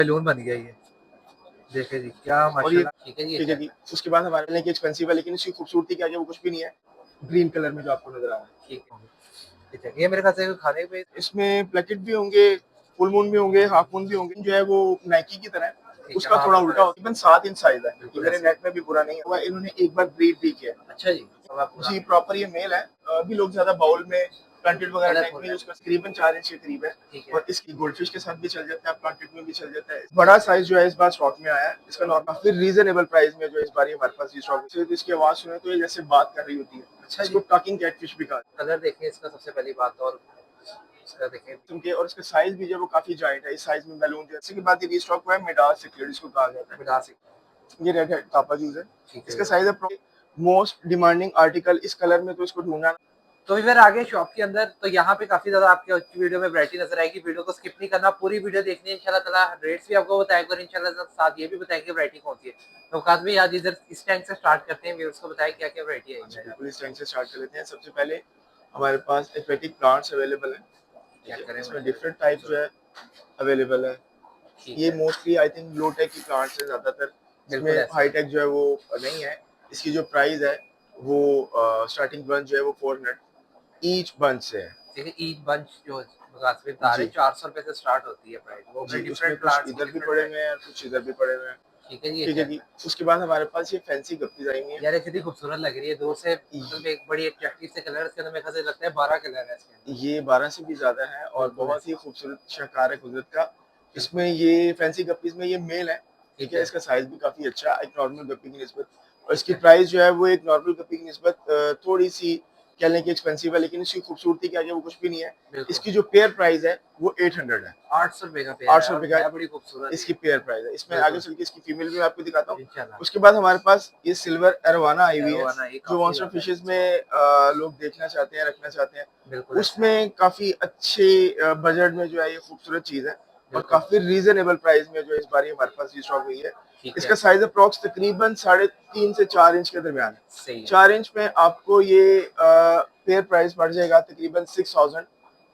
Balloon बन गया ये। देखिए जी क्या और ये माशाल्लाह। ठीक है जी, ठीक है अच्छा। जी। उसके बाद हमारे लिए एक्सपेंसिव है, लेकिन इसकी खूबसूरती क्या है वो कुछ भी नहीं है। ग्रीन कलर में जो आपको नजर आ रहा है, ठीक है। ठीक है, ये मेरे ख्याल से खाने पे। इसमें प्लेकेट भी होंगे, फुल मून भी होंगे, हाफ मून भी होंगे। जो है वो नाइकी की तरह है, ठीक है, उसका हाँ, थोड़ा बिल्कुल उल्टा होता ऐसे। है। तकरीबन 7 इंच साइज है। ये बिल्कुल मेरे ऐसे। नेट में भी पूरा नहीं हुआ, इन्होंने एक बार ब्रीड भी किया। अच्छा जी, सवा पूरा। जी प्रॉपर ये मेल है। अभी लोग ज्यादा बाउल में प्लांटेड वगैरह टाइप कलरफुल में है। यूज करते हैं। तकरीबन 4 इंच के करीब है। ठीक है। और इसकी गोल्डफिश के साथ भी चल जाता है, प्लांटेड में भी चल जाता है। बड़ा साइज जो है इस बार स्टॉक में आया है। इसका नॉर्मल फिर रीजनेबल प्राइस में जो इस बार ये हमारे पास स्टॉक है। तो इसकी आवाज सुने तो ये जैसे बात कर रही होती है। अच्छा इसको जी। टॉकिंग कैटफिश भी कहा जाता कलर देखिए इसका सबसे पहली बात तो, और इसका देखें। है। उनके और इसका साइज भी जो है वो काफी जाइंट है। इस साइज में बैलून जैसे की बात ये स्टॉक हुआ है। मिडास सिक्योर इसको कहा जाता मिला से। है। ये रेड हेड टापा जूस है। ठीक है इसका जी। साइज है मोस्ट डिमांडिंग आर्टिकल इस कलर में, तो इसको ढूंढना। तो फिर आगे शॉप के अंदर तो यहाँ पे काफी ज्यादा आपके वीडियो में वैरायटी नजर आएगी। वीडियो को स्किप नहीं करना, पूरी वीडियो देखनी है इंशाल्लाह ताला। रेट्स भी आपको बताएगा और इंशाल्लाह साथ ये भी बताएंगे वैरायटी कौन सी है। तो काश भाई आज इधर इस टैंक से स्टार्ट करते हैं, व्यूअर्स को बताएं क्या क्या वैरायटी है अच्छा इधर। बिल्कुल, इस टाइम से स्टार्ट कर लेते हैं। सबसे पहले हमारे पास एक्वेटिक प्लांट्स अवेलेबल हैं। ठीक क्या है, करें इसमें माशाल्लाह, डिफरेंट टाइप जो खूबसूरत। है अवेलेबल है। ठीक ये है। Mostly I think low tech की प्लांट्स है ज्यादातर। इसमें बिल्कुल ऐसे। हाई टेक जो है वो नहीं है। इसकी जो प्राइस है वो स्टार्टिंग बंच जो है वो 400 ईच बंच से है। देखिए ईच बंच जो मुनासिब दार है जी 400 रुपए से स्टार्ट होती है प्राइस। वो जी, अपने उसमें डिफरेंट कुछ प्लांट्स की इधर भी डिफरेंट पड़े हुए वैरायटी। हैं, कुछ इधर भी पड़े हुए हैं। ठीक है जी, ठीक है अच्छा। जी। उसके बाद हमारे पास ये फैंसी गप्पीज आई हुई यार ये कितनी खूबसूरत लग रही है दूर से, मतलब हैं। एक बड़ी अट्रैक्टिव से कलर। इसके अंदर मेरे ख्याल से लगता है 12 कलर है इसके अंदर। ये 12 से भी ज्यादा है और बिल्कुल बहुत ऐसे। ही खूबसूरत शाकार है कुदरत का। बिल्कुल। इसमें ये फैंसी गप्पीज में ये मेल है। ठीक ठीक है, है। इसका साइज भी काफी अच्छा है एक नॉर्मल गप्पी की निस्बत। और ठीक इसकी है। प्राइस जो है वो एक नॉर्मल गप्पी की निस्बत थोड़ी सी कह लें कि एक्सपेंसिव है, लेकिन इसकी खूबसूरती क्या है वो कुछ भी नहीं है। बिल्कुल। इसकी जो पेयर प्राइस है वो 800 है। 800 रुपए का पेयर आठ है सौ और रुपए का है बड़ी खूबसूरत इसकी ये। पेयर प्राइस है। इसमें आगे बिल्कुल। चल के इसकी फीमेल भी मैं आपको दिखाता हूँ। इंशाल्लाह। उसके बाद हमारे पास ये सिल्वर एरोवाना आई हुई है, एरोवाना ये जो काफी मॉन्स्टर ज्यादा है। फिशेस में लोग देखना चाहते हैं, रखना चाहते हैं। बिल्कुल ऐसे। उसमें काफी अच्छे बजट में जो है ये खूबसूरत चीज है। और बिल्कुल। काफी रीजनेबल प्राइस में जो इस बार ये हमारे पास स्टॉक हुई है। ठीक इसका है। साइज अप्रोक्स तकरीबन 3.5 से 4 इंच के दरमियान है। सही है। 4 इंच में आपको ये पेयर प्राइस पड़ जाएगा तकरीबन 6000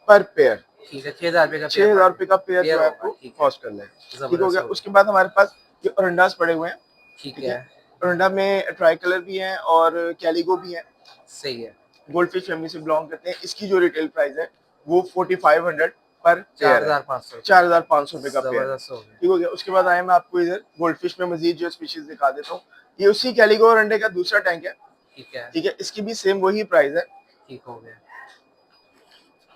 पर पेयर। ठीक है, 6,000 रुपए का पेयर 6,000 पड़ रुपए का पेयर पेयर जो है होगा। आपको ठीक है। कॉस्ट करना है। ठीक हो जबरदस्त गया। हो उसके गया। बाद हमारे पास ये ओरंडास पड़े हुए हैं। ठीक ठीक है, है। ओरंडा में ट्राई कलर भी हैं और कैलिगो भी हैं। सही है। गोल्ड फिश फैमिली से बिलोंग करते हैं। इसकी जो रिटेल प्राइस है वो 4500 पर पेयर है। 4,500 रुपए। 4500 रुपए का पेयर है। जबरदस्त हो गया। ठीक हो गया। उसके बाद आए मैं आपको इधर गोल्ड फिश में मजीद जो स्पीशीज दिखा देता हूँ। ये उसी कैलिगो और अंडे का दूसरा टैंक है। ठीक है। ठीक है, इसकी भी सेम वही प्राइस है, ठीक हो गया।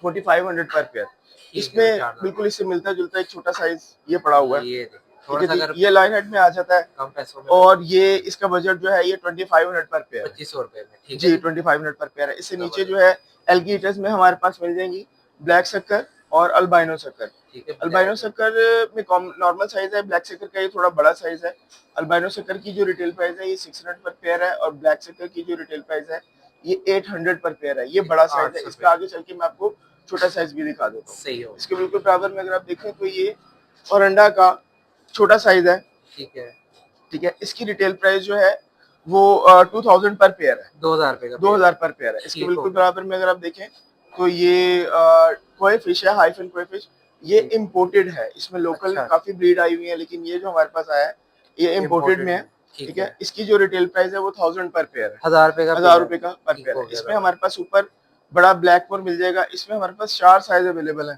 4500 पर पेयर। ठीक है, इसमें 4,000। बिल्कुल इससे मिलता जुलता एक छोटा साइज ये पड़ा हुआ है। ये देखिए ठीक थोड़ा है सा जी, अगर ये लाइन हेड में आ जाता है। कम पैसों में और ये इसका बजट जो है ये 2500 पर पेयर है। 2,500 रुपए में। ठीक है जी जी। 2500 पर पेयर है। इससे नीचे जो जबरदस्त। है एल्गीटस में हमारे पास मिल जाएंगी ब्लैक शक्कर और अल्बाइनो शक्कर। ठीक है, अल्बाइनो ब्लैक है। शक्कर में नॉर्मल साइज है, ब्लैक शक्कर का ये थोड़ा बड़ा साइज है। अल्बाइनो शक्कर की जो रिटेल प्राइस है ये 600 पर पेयर है और ब्लैक शक्कर की जो रिटेल प्राइस है ये 800 पर पेयर है। ये बड़ा साइज आठ है। सौ इसका रुपए आगे चल के मैं आपको छोटा साइज भी दिखा देता हूँ। सही हो। इसके बिल्कुल बराबर में अगर आप देखें तो ये ओरंडा का छोटा साइज है। ठीक है। ठीक है, इसकी रिटेल प्राइस जो है वो 2000 पर पेयर है। 2,000 रुपए का पेयर 2000 है। पर पेयर है। इसके ठीक हो बिल्कुल गया। बराबर में अगर आप देखें तो ये कोई फिश है, हाइफन कोई फिश। ये ठीक। इम्पोर्टेड है। इसमें लोकल अच्छा। काफी ब्रीड आई हुई है, लेकिन ये जो हमारे पास आया है ये इम्पोर्टेड इम्पोर्टेड में है। में। ठीक ठीक है, है। इसकी जो रिटेल प्राइस है वो 1000 पर पेयर है। 1,000 रुपए का 1000 पेयर। रुपए का पर ठीक पेयर है। हो गया इसमें जबरदस्त। हमारे पास ऊपर बड़ा ब्लैक मोर मिल जाएगा। इसमें हमारे पास 4 साइज अवेलेबल है।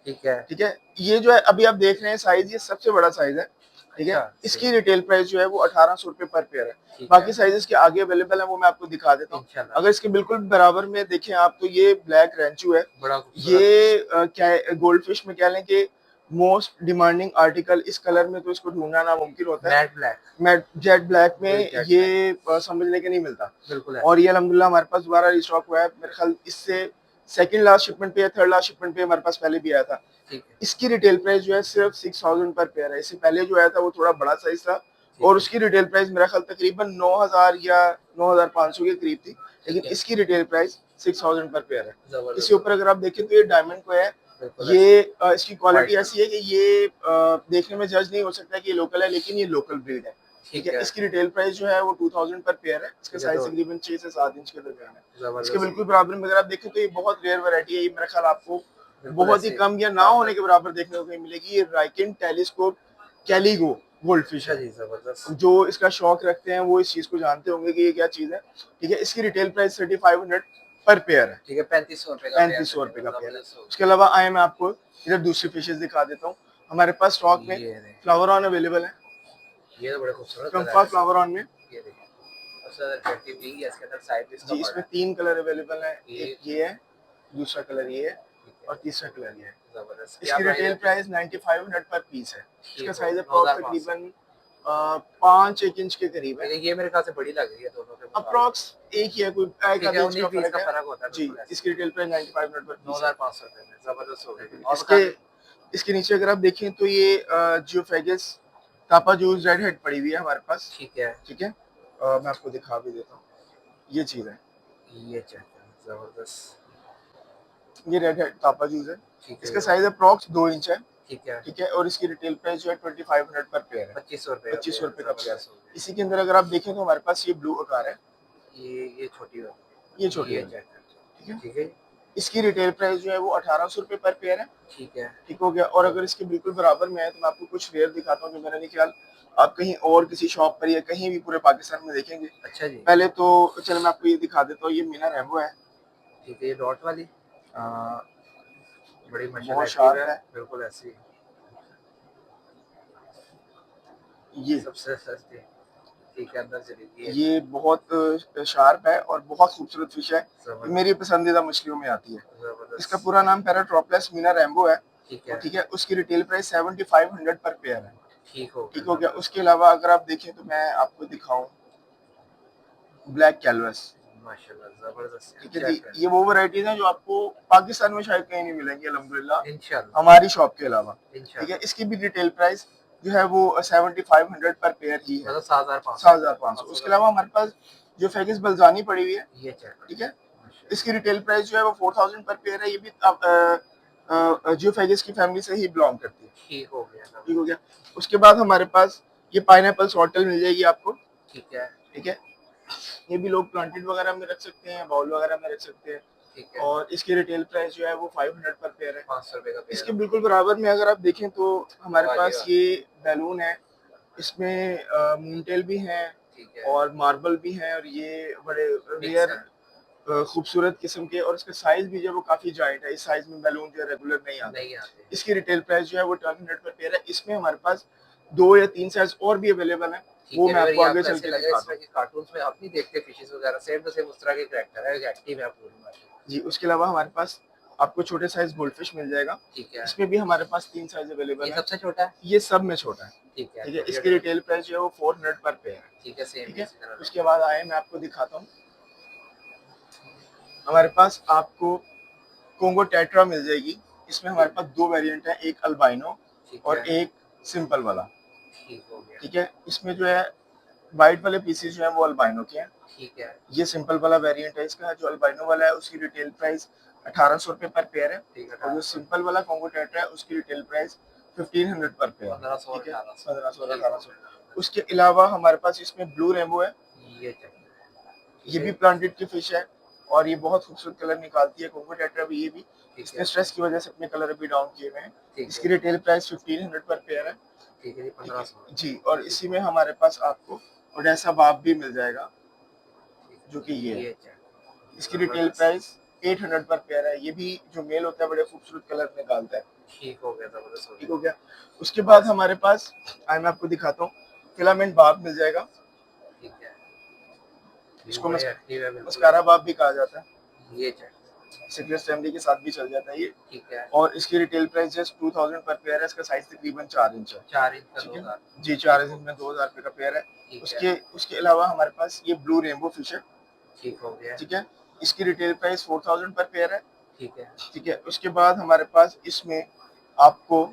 ठीक है। ठीक है, ये जो है अभी आप देख रहे हैं साइज, ये सबसे बड़ा साइज है। ठीक है, अच्छा सही। इसकी रिटेल प्राइस जो है वो 1800 रुपए पर पेयर है। ठीक है। बाकी साइजेस के आगे अवेलेबल है, वो मैं आपको दिखा देता हूँ। इंशाल्लाह। अगर इसके बिल्कुल बराबर में देखें आप तो ये ब्लैक रेंचू है। बड़ा खूबसूरत। ये क्या गोल्ड फिश में कह लें कि मोस्ट डिमांडिंग आर्टिकल इस कलर में, तो इसको ढूंढना नामुमकिन होता है। Matte black. मैं जेट ब्लैक में जेट ब्लैक। ये समझने के नहीं मिलता। बिल्कुल और ऐसे। ये अल्हम्दुलिल्लाह हमारे पास दोबारा रिस्टॉक हुआ है। मेरे ख्याल इससे सेकंड लास्ट शिपमेंट पे या थर्ड लास्ट शिपमेंट पे हमारे पास पहले भी आया था। ठीक है। इसकी रिटेल प्राइस जो है सिर्फ 6000 पर पेयर है। इससे पहले जो आया था वो थोड़ा बड़ा साइज था ठीक और है। उसकी रिटेल प्राइस मेरा ख्याल तकरीबन 9000 या 9500 के करीब थी, ठीक लेकिन है। इसकी रिटेल प्राइस 6000 पर पेयर है। इसके जबरदस्त। ऊपर अगर आप देखें तो ये डायमंड को है। बिल्कुल ऐसे। ये इसकी क्वालिटी वाइट। ऐसी है कि ये देखने में जज नहीं हो सकता कि ये लोकल है, लेकिन ये लोकल ब्रीड है। ठीक ठीक है, है। इसकी रिटेल प्राइस जो है वो 2000 पर पेयर है। इसका ठीक है साइज तो तकरीबन 6 से 7 इंच के दरमियान है। इसके जबरदस्त। बिल्कुल बराबर में अगर आप देखें तो ये बहुत रेयर वैरायटी है। ये मेरा ख्याल आपको बिल्कुल बहुत ही ऐसे। कम या ना होने के बराबर देखने को मिलेगी। ये राइकिन टेलीस्कोप कैलिगो गोल्ड फिश अच्छा है। जी, जबरदस्त। जो इसका शौक रखते हैं वो इस चीज को जानते होंगे कि ये क्या चीज है। ठीक है, इसकी रिटेल प्राइस 3500 पर पेयर है। ठीक है, 3500 रुपए का पेयर 3500 रुपए चलेगा, का पेयर है। जबरदस्त हो उसके अलावा आए मैं आपको इधर दूसरी फिशेस दिखा देता हूँ। हमारे पास स्टॉक गया। में ये देख, फ्लावर ऑन अवेलेबल है, ये तो बड़े खूबसूरत कलर कंफा है फ्लावर सब। ऑन में। ये देखिए, सबसे ज्यादा अट्रैक्टिव यही है, इसके अंदर साइड भी इसका जी, बड़ा इसमें है। 3 कलर अवेलेबल है, एक एक, ये है, दूसरा कलर ये है ठीक है, और तीसरा कलर ये है। जबरदस्त। क्या इसकी प्राइस है? रिटेल प्राइस 9500 पर पीस है। इसका ठीक हो साइज गया, अप्रॉक्स 9500। तकरीबन 5-1 इंच के करीब है। ठीक है, ये मेरे ख्याल से बड़ी लग रही है दोनों के मुकाबले। अप्रॉक्स एक ही है, कोई एक ठीक है, आधे इंच का 19-20 फर्क का है। फर्क होता है, जी, बिल्कुल ऐसे। इसकी रिटेल प्राइस 9500 पर पीस है। 9500 रुपए में, जबरदस्त हो गई। और इसके बता दें। इसके नीचे अगर आप देखें तो ये जियोफेगस टापा जूस रेड हेड पड़ी हुई है हमारे पास। ठीक है, ठीक है, मैं आपको दिखा भी देता हूँ, ये चीज है, ये चेक करें, जबरदस्त। ये रेड हेड टापा जूस है। ठीक है, इसका साइज अप्रॉक्स 2 इंच है। ठीक है, ठीक है, और इसकी रिटेल प्राइस जो है 2500 पर पेयर है। 2500 रुपए का 2500 पेयर, रुपए का पेयर है। जबरदस्त हो गया। इसी के अंदर अगर आप देखें तो हमारे पास ये ब्लू आकार है, ये छोटी ये वाली, छोटी ये वाली। चेक करें। ठीक है, ठीक है, इसकी रिटेल प्राइस जो है वो 1800 रुपए पर पेयर है। ठीक है, ठीक हो गया। और अगर इसके बिल्कुल बराबर में है तो मैं आपको कुछ रेयर दिखाता हूँ जो मेरा नहीं ख्याल आप कहीं और किसी शॉप पर या कहीं भी पूरे पाकिस्तान में देखेंगे। अच्छा जी। पहले तो चलो मैं आपको ये दिखा देता हूँ, ये मीना रेम्बो है। ठीक है, ये डॉट वाली अ, बड़ी माशाल्लाह बहुत एक्टिव है, शार्प है बिल्कुल ऐसी ये सबसे सस्ती। ठीक है, अंदर चली गई है। ये बहुत शार्प है और बहुत खूबसूरत फिश है। ये मेरी जबरदस्त, पसंदीदा मछलियों में आती है। इसका जबरदस्त। पूरा नाम पैराट्रोपलेस मीना रैम्बो है। ठीक और है, ठीक है, उसकी रिटेल प्राइस 7500 पर पेयर है। ठीक हो गया, ठीक हो गया। जबरदस्त उसके हो गया। अलावा अगर आप देखें तो मैं आपको दिखाऊं ब्लैक कैलवस। माशाल्लाह, जबरदस्त है, ठीक है जी, चेक करें। ये वो वैरायटीज हैं जो आपको पाकिस्तान में शायद कहीं नहीं मिलेंगी अल्हम्दुलिल्लाह, इंशाल्लाह, हमारी शॉप के अलावा। ठीक है, इंशाल्लाह। इसकी भी रिटेल प्राइस जो है वो 7500 पर पेयर ही है, मतलब 7500 7500। 500 उसके का। अलावा हमारे पास जो फेगिस बल्जानी पड़ी हुई है। ये चेक ठीक करें, है, इसकी माशाल्लाह। रिटेल प्राइस जो है वो 4000 पर पेयर है। ये भी जियो फेगिस की फैमिली से ही बिलोंग करती है। ठीक हो गया, ठीक हो जबरदस्त। गया। उसके बाद हमारे पास ये पाइनएप्पल सॉल्टल मिल जाएगी आपको। ठीक है, ठीक है, ये भी लोग प्लांटेड वगैरह में रख सकते हैं, बाउल वगैरह में रख सकते हैं। ठीक है। और इसकी रिटेल प्राइस जो है वो 500 पर पेयर है। 500 रुपए का पेयर इसके होगा। बिल्कुल बराबर में अगर आप देखें तो हमारे वाह जी पास वाह। ये बैलून है, इसमें मूनटेल भी हैं ठीक है, और मार्बल भी हैं और ये बड़े मिक्स रेयर है। खूबसूरत किस्म के, और इसका साइज भी जो है वो काफी जाइंट है। इस साइज में बैलून जो है रेगुलर नहीं आता। नहीं आते। इसकी रिटेल प्राइस जो है वो 1200 पर पेयर है। इसमें हमारे पास 2 या 3 साइज और भी अवेलेबल है, ठीक वो है, मैं व्यूअर, आपको ये आगे आपको चल ऐसे के लग रहा है इस दिखाता तरह हूँ। के कार्टून्स में आप नहीं देखते फिशेस वगैरह, सेम टू सेम उस तरह के कैरेक्टर है, एक्टिव है पूरी माशाल्लाह। जी, उसके अलावा हमारे पास आपको छोटे साइज गोल्डफिश मिल जाएगा। ठीक है, इसमें भी हमारे पास 3 साइज ये अवेलेबल है। सबसे छोटा है। ये सब में छोटा है। ठीक है, ठीक है, छोटी इसकी छोटी। रिटेल प्राइस जो है वो 400 पर पेयर है। ठीक है, सेम ठीक ही है, इसी तरह उसके का। बाद आए मैं आपको दिखाता हूँ, हमारे पास आपको कोंगो टेट्रा मिल जाएगी। इसमें हमारे ठीक, पास 2 वेरिएंट है, एक अल्बाइनो ठीक और है, एक सिंपल वाला। ठीक हो गया। ठीक है, इसमें जो है वाइट वाले पीसेस जो है वो अल्बाइनो के हैं। ठीक है, ये सिंपल वाला वेरिएंट है इसका। जो अल्बाइनो वाला है उसकी रिटेल प्राइस 1800 रुपए पर पेयर है। ठीक है, और जो 1800। सिंपल वाला कोंगो टेट्रा है उसकी रिटेल प्राइस 1500 पर पेयर है। 1500 और ठीक है, 1800। 1500 और ठीक हो 1800। गया। उसके अलावा हमारे पास इसमें ब्लू रेमबो है। ये चाहिए। ठीक ये है, भी प्लांटेड की फिश है और ये बहुत खूबसूरत कलर निकालती है। कोंगो टेट्रा भी ये भी, ठीक इसने है, स्ट्रेस की वजह से अपने कलर अभी डाउन किए हुए हैं। ठीक इसकी है, रिटेल प्राइस 1500 पर पेयर है। ठीक है जी, ठीक है 1500। जी, और ठीक इसी हो में गया। हमारे पास आपको ओडेसा बाप भी मिल जाएगा, ठीक जो कि है, ये है। ये चाहिए। इसकी रिटेल जबरदस्त। प्राइस 800 पर पेयर है। ये भी जो मेल होता है बड़े खूबसूरत कलर निकालता है। ठीक हो गया, जबरदस्त हो ठीक गया। हो गया। उसके बाद हमारे पास आए मैं आपको दिखाता हूँ, फिलामेंट बाप मिल जाएगा। ठीक है, ये इसको बड़े एक्टिव है बिल्कुल मस्कारा ऐसे। बाप भी कहा जाता है। ये चाहिए। सिक्रेट फैमिली के साथ भी चल जाता है ये। ठीक है, और इसकी रिटेल प्राइस जस्ट 2000 पर पेयर है। इसका साइज तकरीबन 4 इंच है। 4 इंच का ठीक है 2000। जी, ठीक 4 इंच हो, में 2000 रुपए का पेयर है। ठीक है, उसके उसके अलावा हमारे पास ये ब्लू रेनबो फिश है। ठीक हो गया। ठीक है, इसकी रिटेल प्राइस 4000 पर पेयर है। ठीक है, ठीक है, उसके बाद हमारे पास इसमें आपको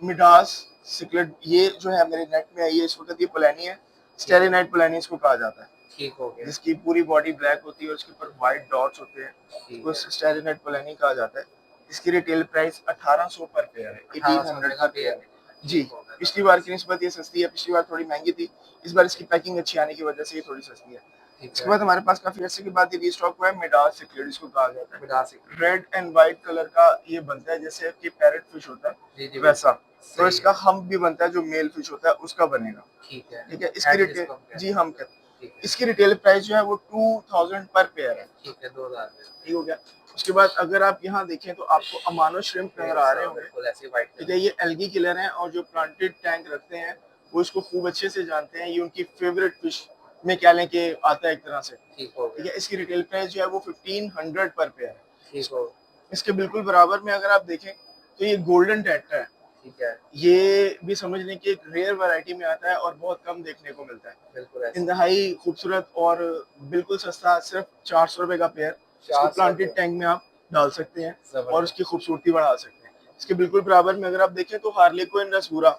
मिडास सिकलेट, ये जो है मेरे नेट में आई है इस वक्त, ये पोलैनी है। ठीक है, स्टेरिनाइट पोलैनी इसको कहा जाता है, ठीक हो गया। जिसकी पूरी बॉडी ब्लैक होती है और उसके ऊपर व्हाइट डॉट्स होते हैं। ठीक उसको है, स्टेरिनाइट पोलैनी कहा जाता है। इसकी रिटेल प्राइस 1800 पर पेयर है, 1800 1800 रुपए का पर पेयर पेयर है। मिलेगा। जी, ठीक हो गया, पिछली बार की जबरदस्त। निस्बत ये सस्ती है। पिछली बार थोड़ी महंगी थी, इस बार इसकी पैकिंग अच्छी आने की वजह से ये थोड़ी सस्ती है। ठीक इसके है। बाद हमारे पास काफी अर्से के बाद ये रीस्टॉक हुआ है मिडास सिक्योरिटी इसको कहा जाता है। मिडास एक। रेड एंड व्हाइट कलर का ये बनता है, जैसे कि पैरेट फिश होता है जी, जी, वैसा। बिल्कुल। तो सही इसका है। हम भी बनता है, जो मेल फिश होता है उसका बनेगा। ठीक है। ठीक है, इसकी हेड रिटेल, जिसको हम जी कहते हैं। हम कहते हैं। ठीक है। इसकी रिटेल प्राइस जो है वो 2000 पर पेयर है। ठीक है, 2000 में। ठीक हो गया। उसके बाद अगर आप यहाँ देखें तो आपको अमानो श्रिम्प नजर आ रहे होंगे। बिल्कुल ऐसे व्हाइट ठीक कलर। है, ये एल्गी किलर हैं और जो प्लांटेड टैंक रखते हैं वो इसको खूब अच्छे से जानते हैं। ये उनकी फेवरेट फिश में क्या लें कि आता है एक तरह से। ठीक हो ठीक गया। है, इसकी रिटेल प्राइस जो है वो 1500 पर पेयर है। ठीक हो। इसके बिल्कुल बराबर में अगर आप देखें तो ये गोल्डन टेट्रा है। ठीक है। ये भी समझ लें कि एक रेयर वैरायटी में आता है और बहुत कम देखने को मिलता है। बिल्कुल ऐसे। इंतहाई खूबसूरत और बिल्कुल सस्ता, सिर्फ 400 रुपए का पेयर। इसको 400 प्लांटेड रुपये। टैंक में आप डाल सकते हैं और जबरदस्त। उसकी खूबसूरती बढ़ा सकते हैं। इसके बिल्कुल बराबर में अगर आप देखें तो हार्लेक्विन रसगुरा,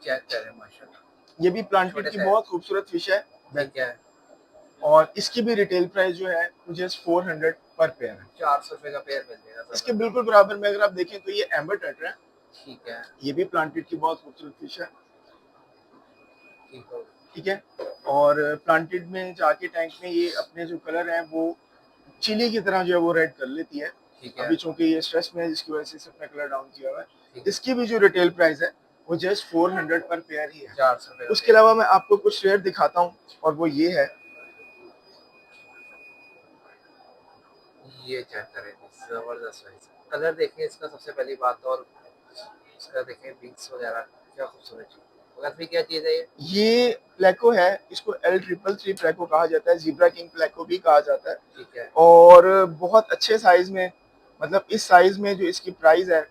चेक करें माशाल्लाह। ये भी प्लांटेड छोटे की साइज। बहुत खूबसूरत फिश है। ठीक है। और इसकी भी रिटेल प्राइस जो है जस्ट 400 पर पेयर है। 400 रुपये का पेयर मिल जाएगा। इसके जबरदस्त। बिल्कुल बराबर में अगर आप देखें तो ये एम्बर टेट्रा है। ठीक है। ये भी प्लांटेड की बहुत खूबसूरत फिश है। ठीक हो। ठीक है, और प्लांटेड में जाके टैंक में ये अपने जो कलर हैं वो चिली की तरह जो है वो रेड कर लेती है। ठीक है। अभी चूंकि ये स्ट्रेस में है जिसकी वजह से इसे अपना कलर डाउन किया हुआ है। ठीक है। इसकी भी जो रिटेल प्राइस है वो जस्ट 400 पर पेयर ही है। 400 रुपये का उसके पेयर। अलावा मैं आपको कुछ शेयर दिखाता हूँ और वो ये है। ये चेक करें, जबरदस्त साइज। कलर देखें इसका सबसे पहली बात, और इसका देखें विंग्स वगैरह, क्या खूबसूरत चीज। मगर फिर क्या चीज है ये? ये प्लेको है, इसको L333 प्लेको कहा जाता है, जीब्रा किंग प्लेको भी कहा जाता है। ठीक है। और बहुत अच्छे साइज में, मतलब इस साइज में जो इसकी प्राइस है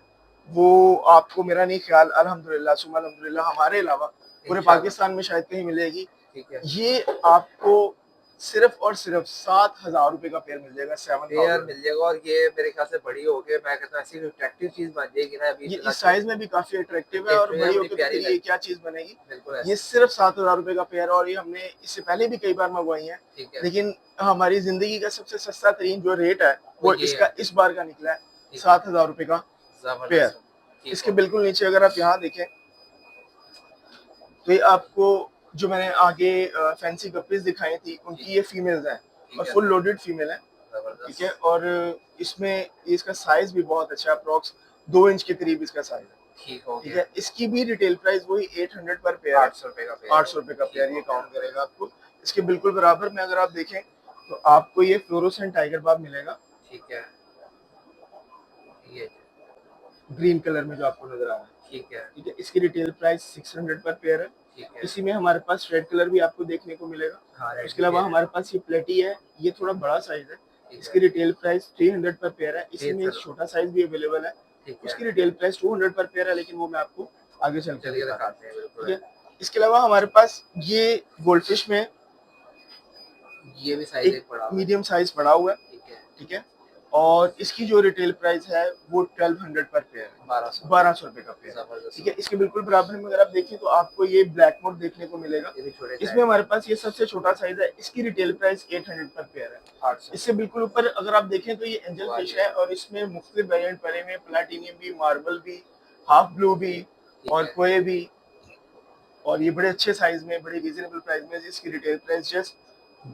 वो आपको, मेरा नहीं ख्याल, अल्हम्दुलिल्लाह सुम्मा अल्हम्दुलिल्लाह, हमारे अलावा पूरे इंशाल्लाह। पाकिस्तान में शायद कहीं मिलेगी। ठीक है। ये आपको सिर्फ और सिर्फ 7000 रुपए का पेयर मिल जाएगा, पेयर 7000। मिल जाएगा, और ये मेरे ख्याल से बड़ी हो गई, मैं कहता हूँ ऐसी अट्रैक्टिव चीज बन जाएगी ना अभी ये फिलहाल इस तो। साइज में भी काफी अट्रैक्टिव है और टेस्टिंग है, बड़ी बड़ी होकर तो प्यारी फिर ये लगी। क्या चीज बनेगी। बिल्कुल ये ऐसे। सिर्फ 7000 रुपए का पेयर है और ये हमने इससे पहले भी कई बार मंगवाई है। ठीक है। लेकिन हमारी जिंदगी का सबसे सस्ता तरीन जो रेट है वो वो ये इसका है। इस बार का निकला है, ठीक है। 7000 रुपए का पेयर। जबरदस्त। ठीक इसके हो। बिल्कुल नीचे अगर आप यहाँ देखें तो ये आपको, जो मैंने आगे फैंसी गप्पीज दिखाई थी उनकी ये फीमेल्स हैं और ठीक है। फुल लोडेड फीमेल है। ठीक है, जबरदस्त। और इसमें इसका साइज भी बहुत अच्छा है, अप्रोक्स 2 इंच के करीब इसका साइज है। ठीक हो ठीक गया। है, इसकी भी रिटेल प्राइस वही 800 पर पेयर है। 800 रुपये का पेयर। 800 रुपए का पेयर ठीक ये हो गया। काउंट करेगा आपको। इसके बिल्कुल बराबर में अगर आप देखें तो आपको ये फ्लोरोसेंट टाइगर बाब मिलेगा, ठीक है। ये। ग्रीन कलर में जो आपको नजर आ रहा है। ठीक है। ठीक है, इसकी रिटेल प्राइस 600 पर पेयर है। ठीक है। इसी में हमारे पास रेड कलर भी आपको देखने को मिलेगा। हाँ, रेड उसके अलावा पेयर है। हमारे पास ये प्लेटी है, ये थोड़ा बड़ा साइज है। ठीक इसकी है। रिटेल प्राइस 300 पर पेयर है। इसी में एक 300। छोटा साइज भी अवेलेबल है, ठीक है। उसकी रिटेल प्राइस 200 पर पेयर है, लेकिन वो मैं आपको आगे चल के चलिए दिखाता हूँ। दिखाते हैं, बिल्कुल ठीक है। है, इसके अलावा हमारे पास ये गोल्डफिश में ये भी साइज एक एक पड़ा हुआ है। मीडियम साइज पड़ा हुआ है। ठीक है। ठीक है, और इसकी जो रिटेल प्राइस है वो 1200 पर पेयर है, 1200। 1200 रुपए का पेयर। जबरदस्त। ठीक है, इसके बिल्कुल बराबर में अगर आप देखें तो आपको ये ब्लैक मोड देखने को मिलेगा। ये भी छोटे इसमें साइज। हमारे पास ये सबसे छोटा साइज है, इसकी रिटेल प्राइस 800 पर पेयर है। 800। इससे बिल्कुल ऊपर अगर आप देखें तो ये एंजल फिश है और इसमें मुख्तलिफ वेरिएंट पड़े हुए, प्लैटिनियम भी, मार्बल भी, हाफ ब्लू भी ठीक और है। कोए भी। और ये बड़े अच्छे साइज में, बड़े रीजनेबल प्राइस में, इसकी रिटेल प्राइस जस्ट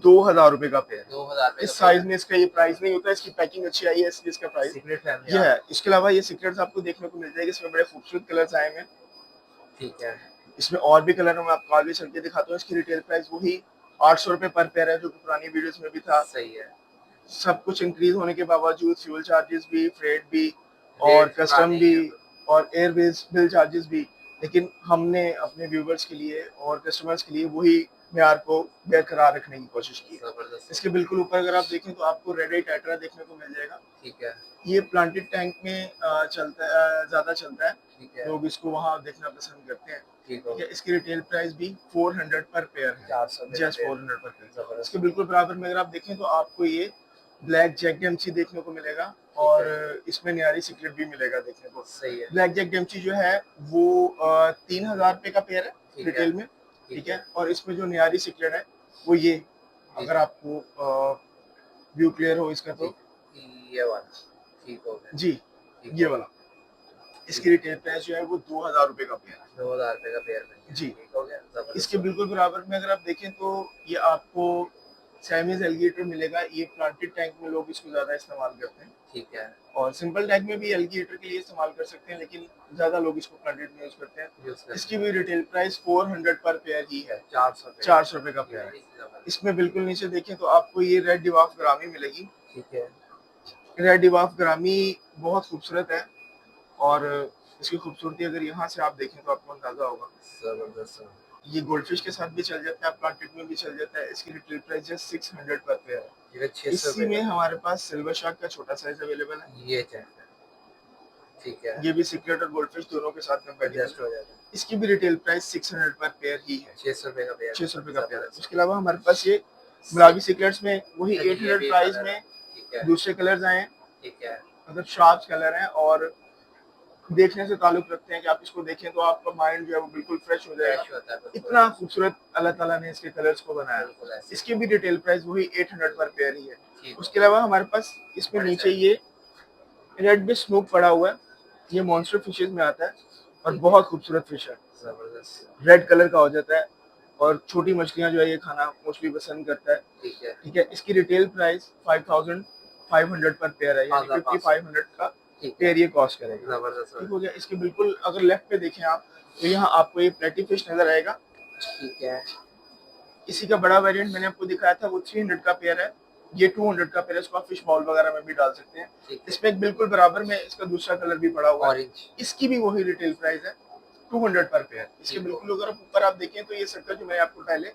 2000 रुपए का पेयर। 2000 रुपये इस का साइज पेयर। में इसका ये प्राइस नहीं होता, इसकी पैकिंग अच्छी आई है इसलिए इसका प्राइस सीक्रेट फैमिली ये आ है। गई। इसके अलावा ये सीक्रेट्स आपको देखने को मिल जाएगी, इसमें बड़े खूबसूरत कलर्स आए हैं। ठीक है। इसमें और भी कलर मैं आपको आगे चल के दिखाता हूँ। इसकी रिटेल प्राइस वही 800 रुपए पर पेयर है जो कि पुरानी वीडियोस में भी था। सही है। सब कुछ इंक्रीज होने के बावजूद, फ्यूल चार्जेस भी, फ्रेट भी और रेट कस्टम पुराने ही भी है तो। और एयरवेज बिल चार्जेस भी, लेकिन हमने अपने व्यूवर्स के लिए और कस्टमर्स के लिए वही म्यार को बरकरार रखने की कोशिश की है। जबरदस्त। इसके बिल्कुल ऊपर अगर आप देखें तो आपको रेड आई टेट्रा देखने को मिल जाएगा। ठीक है। ये प्लांटेड टैंक में ज्यादा चलता है, ठीक है। लोग इसको वहां देखना पसंद करते हैं। ठीक हो ठीक है, गया। इसकी रिटेल प्राइस भी 400 पर पेयर है, 400 रुपये का जस्ट पेयर। 400 पर पेयर। जबरदस्त। इसके बिल्कुल बराबर में अगर आप देखें तो आपको ये ब्लैक जैक डेम्सी देखने को मिलेगा ठीक और है। इसमें न्यारी सीक्रेट भी मिलेगा देखने को। सही है। ब्लैक जैक डेम्सी जो है वो 3000 रुपए का पेयर है ठीक है। रिटेल में। ठीक ठीक है। है, और इसमें जो न्यारी सीक्रेट है वो ये, जी। अगर आपको व्यू क्लियर हो इसका तो ठीक। ये वाला। ठीक हो गया। जी, ठीक ये हो वाला। इसकी रिटेल प्राइस जो है वो 2000 रुपए का पेयर है। 2000 रुपये का पेयर मिल गया। जी, ठीक हो गया। जबरदस्त। इसके बिल्कुल बराबर में अगर आप देखें तो ये आपको साइमीज एलिगेटर मिलेगा। ये प्लांटेड टैंक में लोग इसको ज्यादा इस्तेमाल करते हैं, ठीक है, और सिंपल टैंक में भी एलिगेटर के लिए इस्तेमाल कर सकते हैं, लेकिन ज्यादा लोग इसको प्लांटेड में यूज करते हैं। यूज कर इसकी भी रिटेल प्राइस 400 पर पेयर ही है, 400 400 रुपए का पेयर है। इसमें बिल्कुल नीचे देखें तो आपको ये रेड डिवाफ ग्रामी मिलेगी। ठीक है, रेड डिवाफ ग्रामी बहुत खूबसूरत है, और इसकी खूबसूरती अगर यहाँ से आप देखें तो आपको अंदाजा होगा। जबरदस्त। ये गोल्डफिश के साथ भी चल जाता है, प्लांटेड में भी चल जाता है। इसकी रिटेल प्राइस जस्ट 600 पर पेयर है। ये 600 इसी में हमारे पास सिल्वर शार्क का छोटा साइज अवेलेबल है। ये चेक है, ठीक है, ये भी सिकलेट और गोल्डफिश दोनों के साथ कंपेटिबल एडजस्ट हो जाता है। इसकी भी रिटेल प्राइस 600 पर पेयर ही है, 600 का पेयर, 600 का पेयर है। उसके अलावा हमारे पास ये गुलाबी सिकलेट्स में वही 800 प्राइस में ठीक है, दूसरे कलर्स आए हैं, ठीक है, मतलब शार्प कलर हैं, और देखने से ताल्लुक रखते हैं कि आप इसको देखें तो आपका माइंड जो है वो बिल्कुल फ्रेश हो जाएगा। फ्रेश होता है बिल्कुल। इतना खूबसूरत अल्लाह ताला ने इसके कलर्स को बनाया। बिल्कुल ऐसे। इसकी भी रिटेल प्राइस वही 800 पर पेयर ही है। ठीक उसके अलावा हमारे पास इसमें बड़े नीचे size। ये रेड भी स्मोक पड़ा हुआ है, ये मॉन्स्टर फिशेज में आता है और बहुत खूबसूरत फिश है। जबरदस्त, रेड कलर का हो जाता है, और छोटी मछलियां जो है ये खाना मोस्टली पसंद करता है। ठीक है, ठीक है, इसकी रिटेल प्राइस 5500 पर पेयर है, यानी 5500 का ठीक है, पेयर ये कॉस्ट करेगा। जबरदस्त, ठीक हो गया। इसके बिल्कुल अगर लेफ्ट पे देखें आप तो यहाँ आपको ये प्लेटी फिश नजर आएगा। ठीक है, इसी का बड़ा वेरिएंट मैंने आपको दिखाया था, वो 300 का पेयर है, ये 200 का पेयर है। इसको आप फिश बॉल वगैरह में भी डाल सकते हैं। ठीक है, इसमें एक बिल्कुल बराबर में इसका दूसरा कलर भी पड़ा हुआ है, ऑरेंज, इसकी भी वही रिटेल प्राइस है 200 पर पेयर। इसके ठीक बिल्कुल अगर आप ऊपर आप देखें तो ये सर्कल जो मैंने आपको पहले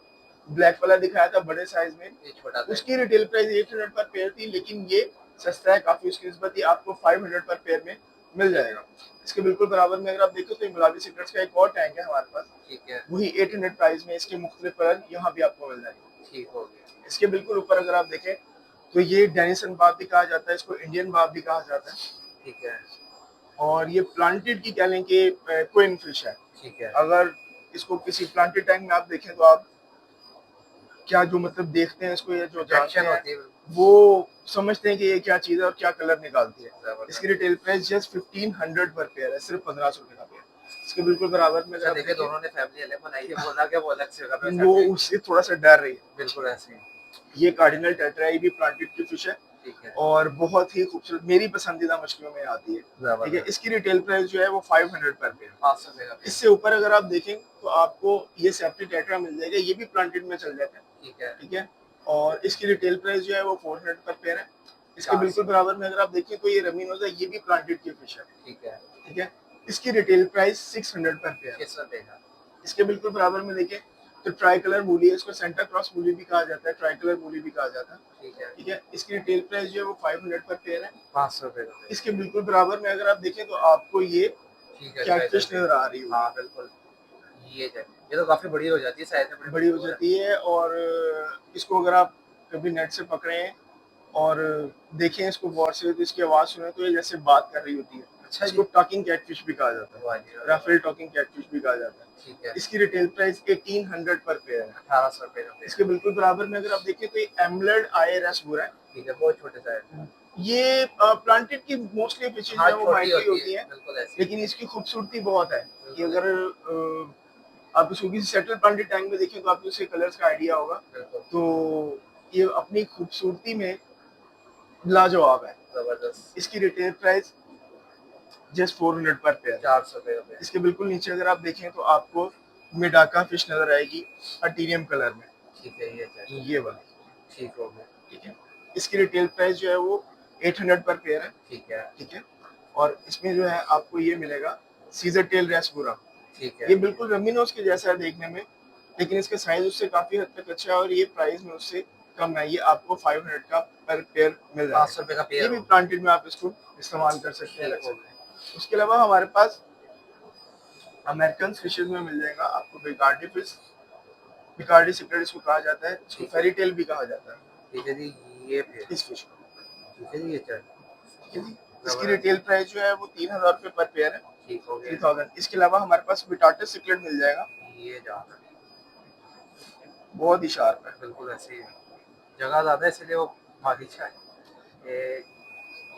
ब्लैक वाला दिखाया था बड़े साइज में, ये छोटा सा, उसकी रिटेल प्राइस 800 पर पेयर थी, लेकिन ये सस्ता है काफी, उसकी निस्बत ही आपको 500 पर पेयर में मिल जाएगा। इसके बिल्कुल बराबर में अगर आप देखो तो गुलाबी सिगरेट्स का एक और टैंक है हमारे पास, ठीक है, वही 800 प्राइस में, इसके मुख्तलिफ कलर यहाँ भी आपको मिल जाएंगे। ठीक हो गया, इसके बिल्कुल ऊपर अगर आप देखें तो ये डेनिसन बाब भी कहा जाता है, इसको इंडियन बाब भी कहा जाता है, ठीक है, और ये प्लांटेड की कह लें कि क्वीन फिश है। ठीक है, अगर इसको किसी प्लांटेड टैंक में आप देखें तो आप क्या जो मतलब देखते हैं इसको, ये जो जानते Attraction हैं होती है, वो समझते हैं कि ये क्या चीज है और क्या कलर निकालती है। जबरदस्त। इसकी रिटेल प्राइस जस्ट 1500 पर पेयर है, सिर्फ 1500 रुपए का पेयर। इसके बिल्कुल बराबर में अगर अच्छा आप देखिए, देखें दोनों ने फैमिली अलग बनाई है, बोला क्या वो अलग से जगह पे वो सेट है। उससे थोड़ा सा डर रही है। बिल्कुल ऐसे ही, ये कार्डिनल टेट्रा, ये भी प्लांटेड की फिश है, ठीक है, और बहुत ही खूबसूरत, मेरी पसंदीदा मछलियों में आती है। ठीक है, जबरदस्त, इसकी रिटेल प्राइस जो है वो 500 पर पेयर। 500 का पेयर, इससे ऊपर अगर आप देखें तो आपको ये सेफ्टी टेट्रा मिल जाएगा, ये भी प्लांटेड में चल जाता है। ठीक है, ठीक है, और इसकी रिटेल प्राइस जो है वो 400 पर पेयर है। इसके 400 बिल्कुल बराबर में अगर आप देखें तो ये रमीनोजा, ये भी प्लांटेड की फिश है। ठीक है, ठीक है, इसकी रिटेल प्राइस 600 पर पेयर। 600 का, इसके बिल्कुल बराबर में देखें तो ट्राई कलर मूली है, इसको सेंटा क्रॉस मूली भी कहा जाता है, ट्राई कलर मूली भी कहा जाता है। ठीक है, ठीक है, इसकी रिटेल प्राइस जो है वो 500 पर पेयर है। 500 का पेयर, इसके बिल्कुल बराबर में अगर आप देखें तो आपको ये ठीक है, कैटफिश नजर आ रही हाँ होगी, बिल्कुल, ये तो काफी बड़ी हो जाती है, साइज में बड़ी हो जाती है। और इसको अगर आप कभी नेट से पकड़ें और देखें इसको गौर से तो इसकी आवाज सुने तो ये जैसे बात कर रही होती है। अच्छा इसको जी, टॉकिंग कैटफिश भी कहा जाता वाह है, जी, वाह। राफेल टॉकिंग कैटफिश भी कहा जाता है। ठीक है, इसकी रिटेल प्राइस 1800 पर पेयर है। 1800 का पेयर, इसके बिल्कुल बराबर में अगर आप देखें तो ये एमलेड आईआरएस बुरा है। ठीक है, बहुत छोटे साइज, ये प्लांटेड की मोस्टली फिशेज हाँ है वो छोटी माइटी होती है, बिल्कुल ऐसी, लेकिन इसकी खूबसूरती बहुत है कि अगर आप इसको किसी सेटल प्लांटेड टैंक में देखें तो आपको इसके कलर्स का आइडिया होगा। बिल्कुल, तो ये अपनी खूबसूरती में लाजवाब है। जबरदस्त, इसकी रिटेल प्राइस जस्ट 400 पर पेयर। 400 का पेयर, इसके बिल्कुल नीचे अगर आप देखें तो आपको मेडाका फिश नजर आएगी अटीरियम कलर में, ठीक है, ये चाहिए, ये वाली। ठीक हो गया, ठीक है, इसकी रिटेल प्राइस जो है वो 800 पर पेयर है। ठीक है, ठीक है, और इसमें जो है आपको ये मिलेगा सीजर टेल रेस्पूरा। ठीक ये है, बिल्कुल रमीनोस के जैसा है देखने में, लेकिन इसका साइज उससे काफी हद तक अच्छा है, और ये प्राइस में उससे कम है। ये आपको 500 का पर पेयर मिल जाएगा। 500 का ये पेयर, भी प्लांटेड में आप इसको इस्तेमाल कर सकते हैं, रख ठीक हो सकते हैं। उसके अलावा हमारे पास अमेरिकन फिशेज में मिल जाएगा आपको बिकार्डी फिश, बिकार्डी सिक्रेट इसको कहा जाता है, इसको फेरी टेल भी कहा जाता है ठीक है जी, ये फिर, इस फिश को। ठीक है जी, ये चल, ठीक है जी, इसकी रिटेल प्राइस जो है वो 3000 रुपए पर पेयर है, ठीक हो गया, 3000। इसके अलावा हमारे पास बिटाटा सिक्रेट मिल जाएगा, ये जाना, बहुत ही शार्प है। बिल्कुल ऐसे ही है, जगह ज्यादा है इसलिए वो भागी चाहे,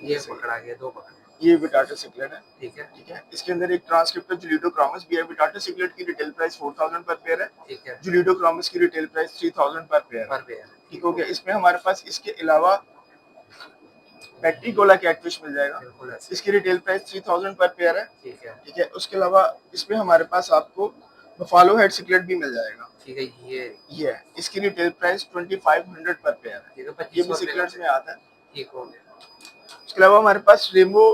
ये पकड़ा गया, 2 पकड़े, ये बिटाटा सिक्रेट है। ठीक है, ठीक है, इसके अंदर एक ट्रांसक्रिप्टर जुलिडो क्रॉमस भी है। बिटाटा सिक्रेट की रिटेल प्राइस 4000 पर पेयर है, ठीक है, जुलिडो क्रॉमस की रिटेल प्राइस 3000 पर पेयर है। पर पेयर, ठीक हो गया। इसमें हमारे पास इसके अलावा पेट्रिकोला कैटफिश मिल जाएगा, बिल्कुल ऐसे। इसकी रिटेल प्राइस 3000 पर पेयर है। ठीक है। ठीक है, उसके अलावा इसमें हमारे पास आपको बफालो हेड सिकलेट भी मिल जाएगा। ठीक है, ये है, इसकी रिटेल प्राइस 2500 पर पेयर है। ठीक है, ये भी 2500 रुपए का। सिकलेट्स में आता है। ठीक हो गया। उसके अलावा हमारे पास रेमो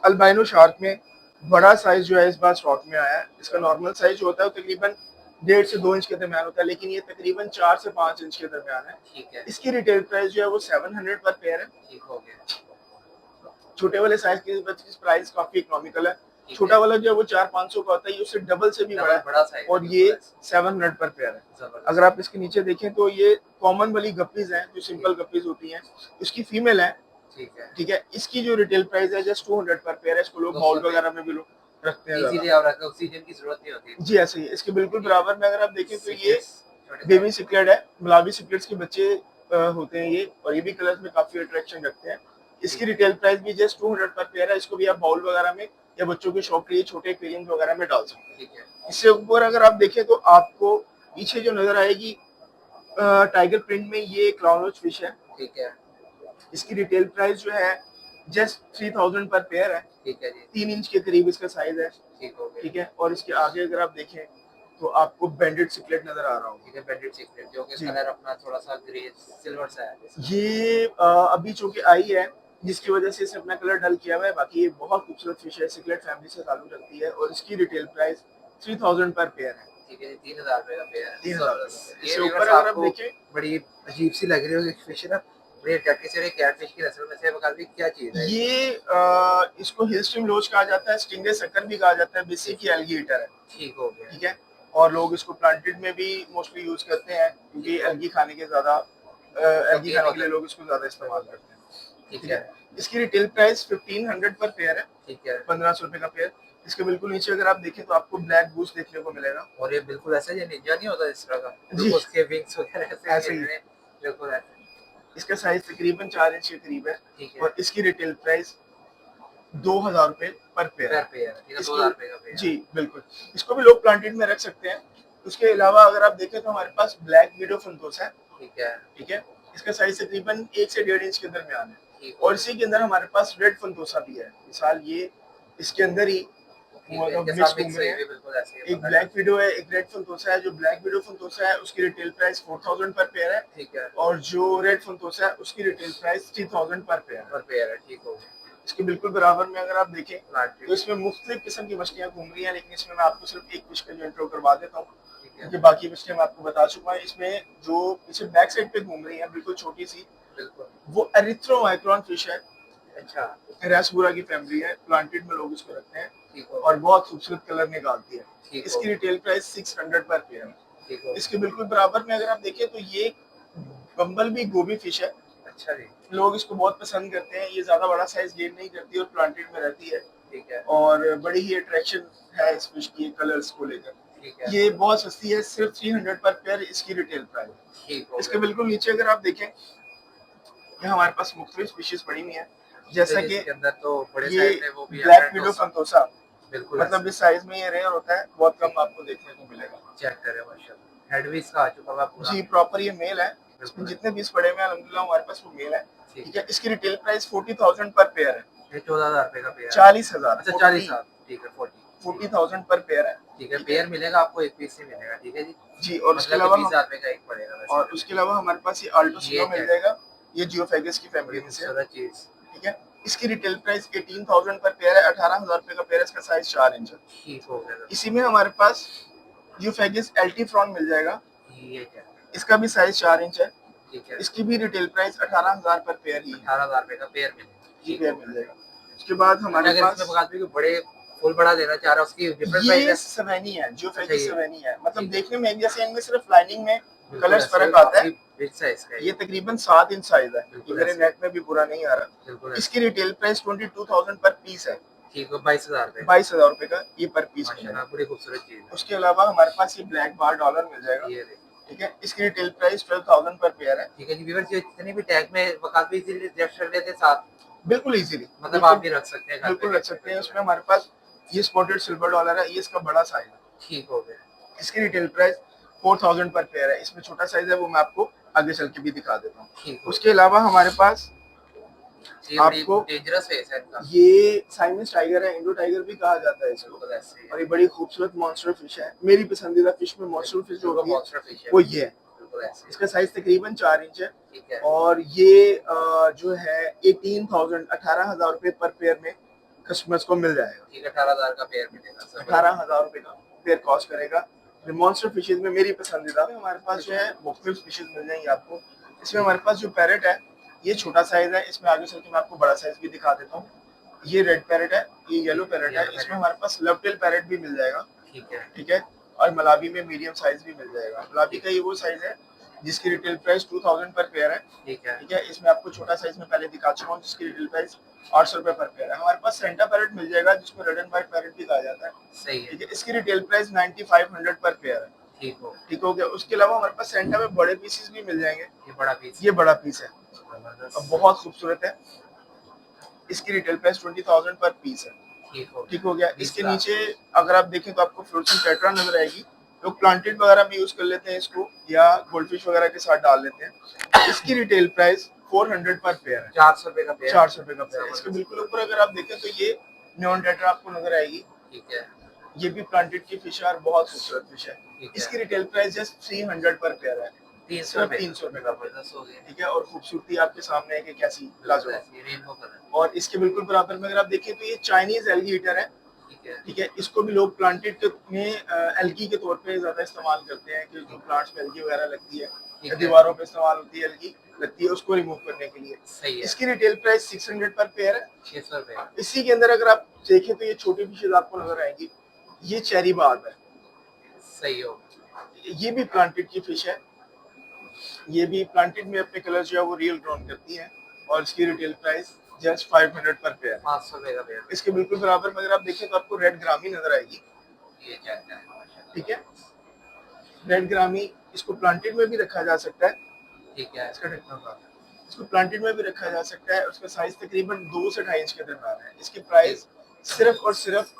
अल्बाइनो शार्क में बड़ा साइज जो है इस बार स्टॉक में आया है। इसका नॉर्मल साइज जो होता है वो तकरीबन 1.5 से 2 इंच के दरमियान होता है, लेकिन ये तकरीबन 4 से 5 इंच के दरमियान है। ठीक है। इसकी रिटेल प्राइस जो है वो 700 पर पेयर है। ठीक हो गया। छोटे वाले साइज की प्राइस काफी इकोनॉमिकल है। ठीक छोटा है। वाला जो है वो 400-500 का होता है, ये उससे डबल से भी बड़ा बड़ा है साइज और ये 700 पर पेयर है। जबरदस्त। अगर आप इसके नीचे देखें तो ये कॉमन वाली गप्पीज हैं, जो सिंपल गप्पीज होती हैं, इसकी फीमेल है। ठीक है। ठीक है, इसकी जो रिटेल प्राइस है जस्ट 200 पर पेयर है। इसको लोग 200 बाउल पे। वगैरह में भी लोग रखते हैं इजीली ज्यादा। और ऑक्सीजन की जरूरत नहीं होती। जी ऐसे ही है। इसके बिल्कुल बराबर में अगर आप देखें तो ये छोटे बेबी सिकलेट है, गुलाबी सिकलेट्स के बच्चे होते हैं ये, और ये भी कलर्स में काफी अट्रैक्शन रखते हैं। इसकी रिटेल प्राइस भी जस्ट 200 पर पेयर है। इसको भी आप बाउल वगैरह में या बच्चों के शौक के लिए छोटे एक्वेरियम वगैरह में डाल सकते हैं। ठीक है। इससे ऊपर अगर आप देखें तो आपको पीछे जो नजर आएगी टाइगर प्रिंट में, ये क्लाउनरोच फिश है। ठीक है। इसकी रिटेल प्राइस जो है जस्ट 3000 पर पेयर है। ठीक है जी। 3 इंच के करीब इसका साइज है। ठीक हो गया। ठीक है, और इसके आगे अगर आप देखें तो आपको बैंडेड सिकलेट नजर आ रहा होगा। ठीक है, बैंडेड सिकलेट जो कि जी। कलर अपना थोड़ा सा ग्रे सिल्वर सा है। ये अभी चूंकि आई है जिसकी वजह से इसने अपना कलर डल किया हुआ है, बाकी ये बहुत खूबसूरत फिश है, सिकलेट फैमिली से ताल्लुक रखती है, और इसकी रिटेल प्राइस 3000 पर पेयर है। ठीक है जी, 3000 रुपए का पेयर है। 3000। ये इससे व्यूअर्स ऊपर अगर आप आपको देखें, बड़ी अजीब सी लग रही होगी फिश ना, बड़ी अट्रैक्टिव सी कैटफिश की नस्ल में से बता दी क्या चीज है ये इसको हिल स्ट्रीम लोच कहा जाता है, स्टिंगरे सकर भी कहा जाता है, बेसिक एल्गी ईटर है। ठीक हो गया। ठीक है, और लोग इसको प्लांटेड में भी मोस्टली यूज करते हैं, क्योंकि एल्गी खाने के ज्यादा एल्गी खाने के लिए लोग इसको ज्यादा इस्तेमाल करते हैं। ठीक है। इसकी रिटेल प्राइस 1500 पर पेयर है। ठीक है। 1500 रुपए का पेयर। इसके बिल्कुल नीचे अगर आप देखें तो आपको ब्लैक गूस देखने को मिलेगा। और ये बिल्कुल ऐसा ये निंजा नहीं होता इस तरह का, जी। बिल्कुल उसके विंग्स वगैरह ऐसे ही। बिल्कुल ऐसे। इसका साइज तकरीबन 4 इंच के करीब है। ठीक है। और इसकी रिटेल प्राइस 2000 रुपए पर पेयर है। ठीक है, 2000 रुपए का पेयर। जी बिल्कुल। इसको भी लोग प्लांटेड में रख सकते हैं। उसके अलावा अगर आप देखें तो हमारे पास ब्लैक विडो फंतोस है। ठीक है। ठीक है, इसका साइज तकरीबन 1 से 1.5 इंच के दरमियान है। ठीक और इसी के अंदर हमारे पास रेड फंतोसा भी है। मिसाल ये इसके अंदर ही मिक्स है, ये बिल्कुल ऐसे ही एक ब्लैक विडो है, एक रेड फंतोसा है। जो ब्लैक विडो फंतोसा है उसकी रिटेल प्राइस 4000 पर पेयर है। ठीक है। और जो रेड फंतोसा है उसकी रिटेल प्राइस 3000 पर पेयर है। ठीक हो गया। इसके बिल्कुल बराबर में अगर आप देखें प्लांटेड। तो इसमें मुख्तलिफ किस्म की मछलियां घूम रही हैं, लेकिन इसमें मैं आपको सिर्फ एक फिश का जो इंट्रो करवा देता हूँ, ठीक है। क्योंकि बाकी मछलियां मैं आपको बता चुका हूँ। इसमें जो पीछे बैक साइड पे घूम रही है बिल्कुल छोटी सी, बिल्कुल। वो एरिथ्रोमाइक्रोन फिश है। अच्छा। रेसबुरा की फैमिली है, प्लांटेड में लोग इसको रखते हैं। ठीक हो। और बहुत खूबसूरत कलर निकालती है। ठीक इसकी हो। रिटेल प्राइस 600 पर पेयर है। ठीक हो। इसके बिल्कुल बराबर में अगर आप देखें तो ये बम्बल बी गोभी फिश है। अच्छा जी। लोग इसको बहुत पसंद करते हैं। ये ज्यादा बड़ा साइज गेन नहीं करती और प्लांटेड में रहती है। ठीक है। और बड़ी ही अट्रैक्शन है इस फिश की कलर्स को लेकर। ठीक है। ये बहुत सस्ती है, सिर्फ 300 पर पेयर इसकी रिटेल प्राइस। ठीक हो। इसके बिल्कुल नीचे अगर आप देखें, यहाँ हमारे पास मुख्तलिफ स्पीशीज पड़ी हुई है, जैसा कि इसके अंदर तो बड़े ये साइज में वो भी ब्लैक विडो फंतोसा, बिल्कुल मतलब इस साइज में ये रेयर होता है, बहुत कम आपको देखने को मिलेगा। चेक करें माशाल्लाह, हेड भी इसका आ चुका है पूरा। जी प्रॉपर ये मेल है। इसमें जितने पीस पड़े हुए हैं अल्हम्दुलिल्लाह हमारे पास वो मेल है। ठीक ठीक है, इसकी रिटेल प्राइस 40000 पर पेयर है। ये 14000 रुपए का पेयर। 40000। अच्छा 40000। ठीक है 40000 पर पेयर है। ठीक है, पेयर मिलेगा आपको, एक पीस ही मिलेगा। ठीक है जी। जी, और उसके मतलब अलावा 20000 रुपए का एक पड़ेगा वैसे। और उसके अलावा हमारे पास ये आल्टोसिनो मिल जाएगा। ये जियोफेगस की फैमिली में से है। चीज। ठीक है, इसकी रिटेल प्राइस 18000 पर पेयर है। 18000 रुपए का पेयर है। इसका साइज 4 इंच है। ठीक हो गया। इसी में हमारे पास जियोफेगस एल्टीफ्रॉन मिल जाएगा। ये क्या? इसका भी साइज 4 इंच है। ठीक है। इसकी भी रिटेल प्राइस 18000 पर पेयर ही है। 18000 रुपए का पेयर मिलेगा। जी पेयर मिल जाएगा। उसके बाद हमारे अगर पास इसमें बता भी बड़े फुल बड़ा देना चाह रहा है, उसकी डिफरेंट प्राइस ये है। सवेनी है, जो अच्छा, फैगी ये। सवेनी है, मतलब ठीक है। देखने में एक जैसे, इनमें सिर्फ लाइनिंग में बिल्कुल कलर्स ऐसे फर्क आता है। बिग साइज का ये तकरीबन 7 इंच साइज है। बिल्कुल मेरे ऐसे। नेट में भी पूरा नहीं आ रहा। बिल्कुल ऐसे। इसकी रिटेल प्राइस 22000 पर पीस है। ठीक है, 22000 रुपए। 22000 रुपए का ये पर पीस है। माशाल्लाह बड़ी खूबसूरत चीज है। उसके अलावा हमारे पास ये ब्लैक बार डॉलर मिल जाएगा। ये देखिए। ठीक है, इसकी रिटेल प्राइस 12000 पर पेयर है। ठीक है जी व्यूअर्स, ये जितने भी टैग में वकात भी इजीली एडजस्ट कर लेते हैं साथ, बिल्कुल इजीली, मतलब आप भी रख सकते हैं घर पे। बिल्कुल रख सकते हैं। उसमें हमारे पास ये स्पॉटेड सिल्वर डॉलर है, ये इसका बड़ा साइज है। ठीक हो गया। इसकी रिटेल प्राइस 4000 पर पेयर है। इसमें छोटा साइज है, वो मैं आपको आगे चल के भी दिखा देता हूँ। ठीक है। उसके अलावा हमारे पास ये बड़ी आपको डेंजरस फेस है इनका। ये साइमस टाइगर है, इंडो टाइगर भी कहा जाता है इसको, बिल्कुल ऐसे ही है। और ये बड़ी खूबसूरत मॉन्स्टर फिश है। मेरी पसंदीदा फिश में मॉन्स्टर फिश जो होती है मॉन्स्टर फिश है वो ये है। बिल्कुल ऐसे ही। इसका साइज तकरीबन 4 इंच है। ठीक है। और ये जो है 18,000 रुपए पर पेयर में कस्टमर्स को मिल जाएगा। ठीक है, 18,000 का पेयर मिलेगा सर। 18,000 रुपए का पेयर कॉस्ट करेगा। मॉन्स्टर फिशेज में मेरी पसंदीदा है। हमारे पास जो है मुख्तलिफ फिशेज मिल जाएंगी आपको। इसमें हमारे पास जो पैरेट है ये छोटा साइज है। इसमें आगे चल के मैं आपको बड़ा साइज भी दिखा देता हूँ। ये रेड पैरेट है, ये येलो पैरेट है। इसमें हमारे पास लवटेल पैरेट भी मिल जाएगा। ठीक है। ठीक है। और मलावी में मीडियम साइज भी मिल जाएगा। मलावी का ये वो साइज है जिसकी रिटेल प्राइस 2000 पर पेयर है। ठीक है। ठीक है। इसमें आपको छोटा साइज में पहले दिखा चुका हूँ जिसकी रिटेल प्राइस 800 रुपए पर पेयर है। हमारे पास सेंटा पैरेट मिल जाएगा जिसको रेड एंड व्हाइट पैरेट भी कहा जाता है। सही है। ठीक है। इसकी रिटेल प्राइस 9500 पर पेयर है। ठीक हो गया। उसके अलावा हमारे पास सेंटा में बड़े पीसेस भी मिल जाएंगे। ये बड़ा पीस, ये बड़ा पीस है, बहुत खूबसूरत है। इसकी रिटेल प्राइस 20,000 पर पीस है। ठीक हो गया। इसके नीचे अगर आप देखें तो आपको फ्लोरेसेंट टेट्रा नजर आएगी। लोग प्लांटेड वगैरह में यूज कर लेते हैं इसको, या गोल्डफिश वगैरह के साथ डाल लेते हैं। इसकी रिटेल प्राइस 400 पर पेयर है। 400 रुपए का पेयर। 400 रुपए का पेयर। इसके बिल्कुल ऊपर अगर आप देखें तो ये न्योन टेट्रा आपको नजर आएगी। ठीक है। ये भी प्लांटेड की फिश है और बहुत खूबसूरत फिश है। इसकी रिटेल प्राइस जस्ट 300 पर पेयर है। 300 रुपए का पेयर। ठीक है। और खूबसूरती आपके सामने है कि कैसी लाजवाब। और इसके बिल्कुल बराबर में अगर आप देखें तो ये चाइनीज एल्गी ईटर है। ठीक है। इसको भी लोग प्लांटेड में एल्गी के तौर पे ज्यादा इस्तेमाल करते हैं कि जो प्लांट्स में एल्गी वगैरह लगती है, दीवारों पे इस्तेमाल होती है एल्गी लगती है, उसको रिमूव करने के लिए। सही है। इसकी रिटेल प्राइस 600 पर पेयर है। 600 रुपए। इसी के अंदर अगर आप देखें तो ये छोटी फिशेज आपको नजर आएंगी। ये चेरी बार्ब है। सही हो। ये भी प्लांटेड की फिश है। ये भी प्लांटेड में अपने कलर जो है वो रियल ग्राउंड करती है। और इसकी रिटेल प्राइस जस्ट 500 पर पेयर। 500 रुपए का पेयर। इसके बिल्कुल बराबर में अगर आप देखें तो आपको रेड ग्रामी नजर आएगी। ये क्या है? ठीक है। रेड ग्रामी इसको प्लांटेड में भी रखा जा सकता है। ठीक है। इसको प्लांटेड में भी रखा जा सकता है। उसका साइज तकरीबन 2 से 2.5 इंच के दरमियान है। इसकी प्राइस सिर्फ और सिर्फ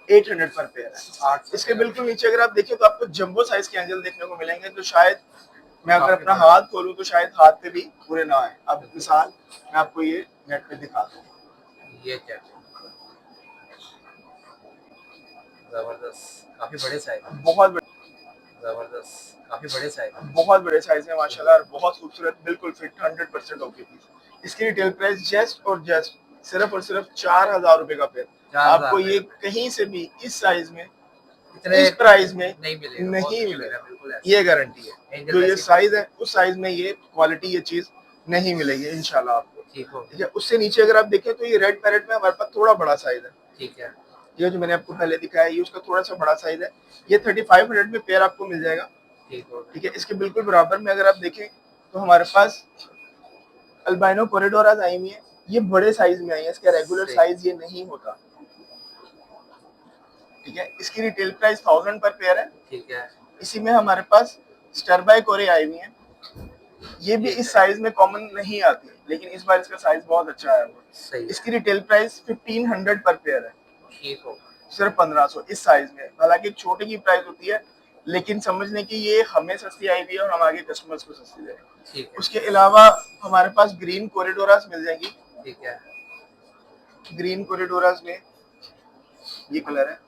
800 पर पेयर है। इसके बिल्कुल नीचे अगर आप देखें तो आपको जंबो साइज के एंजल देखने को मिलेंगे, जो शायद मैं अगर अपना हाथ खोलूं तो शायद हाथ पे भी पूरे ना आए। अब मिसाल मैं आपको ये नेट पे दिखा दूं। ये क्या? जबरदस्त, काफी बड़े साइज। बहुत बड़े, जबरदस्त, काफी बड़े साइज। बहुत बड़े साइज है माशाल्लाह, और बहुत खूबसूरत, बिल्कुल फिट 100% ओके पीस। इसकी रिटेल प्राइस जस्ट और जस्ट सिर्फ और सिर्फ 4,000 रुपए का पेयर। आपको ये कहीं से भी इस साइज में इस प्राइस में नहीं मिलेगा। ये गारंटी है। जो ये साइज है उस साइज में ये क्वालिटी ये चीज नहीं मिलेगी इंशाल्लाह आपको। ठीक है। उससे नीचे अगर आप देखें तो ये रेड पैरेट में हमारे पास थोड़ा बड़ा साइज है। ठीक है। ये जो मैंने आपको पहले दिखाया ये उसका थोड़ा सा बड़ा साइज है। ये 3500 में पेयर आपको मिल जाएगा। ठीक है। इसके बिल्कुल बराबर में अगर आप देखें तो हमारे पास अल्बाइनो कोरिडोरास आई हुई है। ये बड़े साइज में आई है। इसका रेगुलर साइज ये नहीं होता। ठीक है। इसकी रिटेल प्राइस 1000 पर पेयर है। ठीक है। इसी में हमारे पास स्टरबाई कोरे आई हुई है। ये भी इस साइज में कॉमन नहीं आती, लेकिन इस बार इसका साइज बहुत अच्छा है। इसकी रिटेल प्राइस 1500 पर पेयर है। ठीक हो। सिर्फ 1500 इस साइज में। हालांकि छोटे की प्राइस होती है, लेकिन समझने की ये हमें सस्ती आई हुई है और हम आगे कस्टमर्स को सस्ती देंगे। उसके अलावा हमारे पास ग्रीन कोरिडोरास मिल जाएंगी। ठीक है। ग्रीन कोरिडोरास में ये कलर है।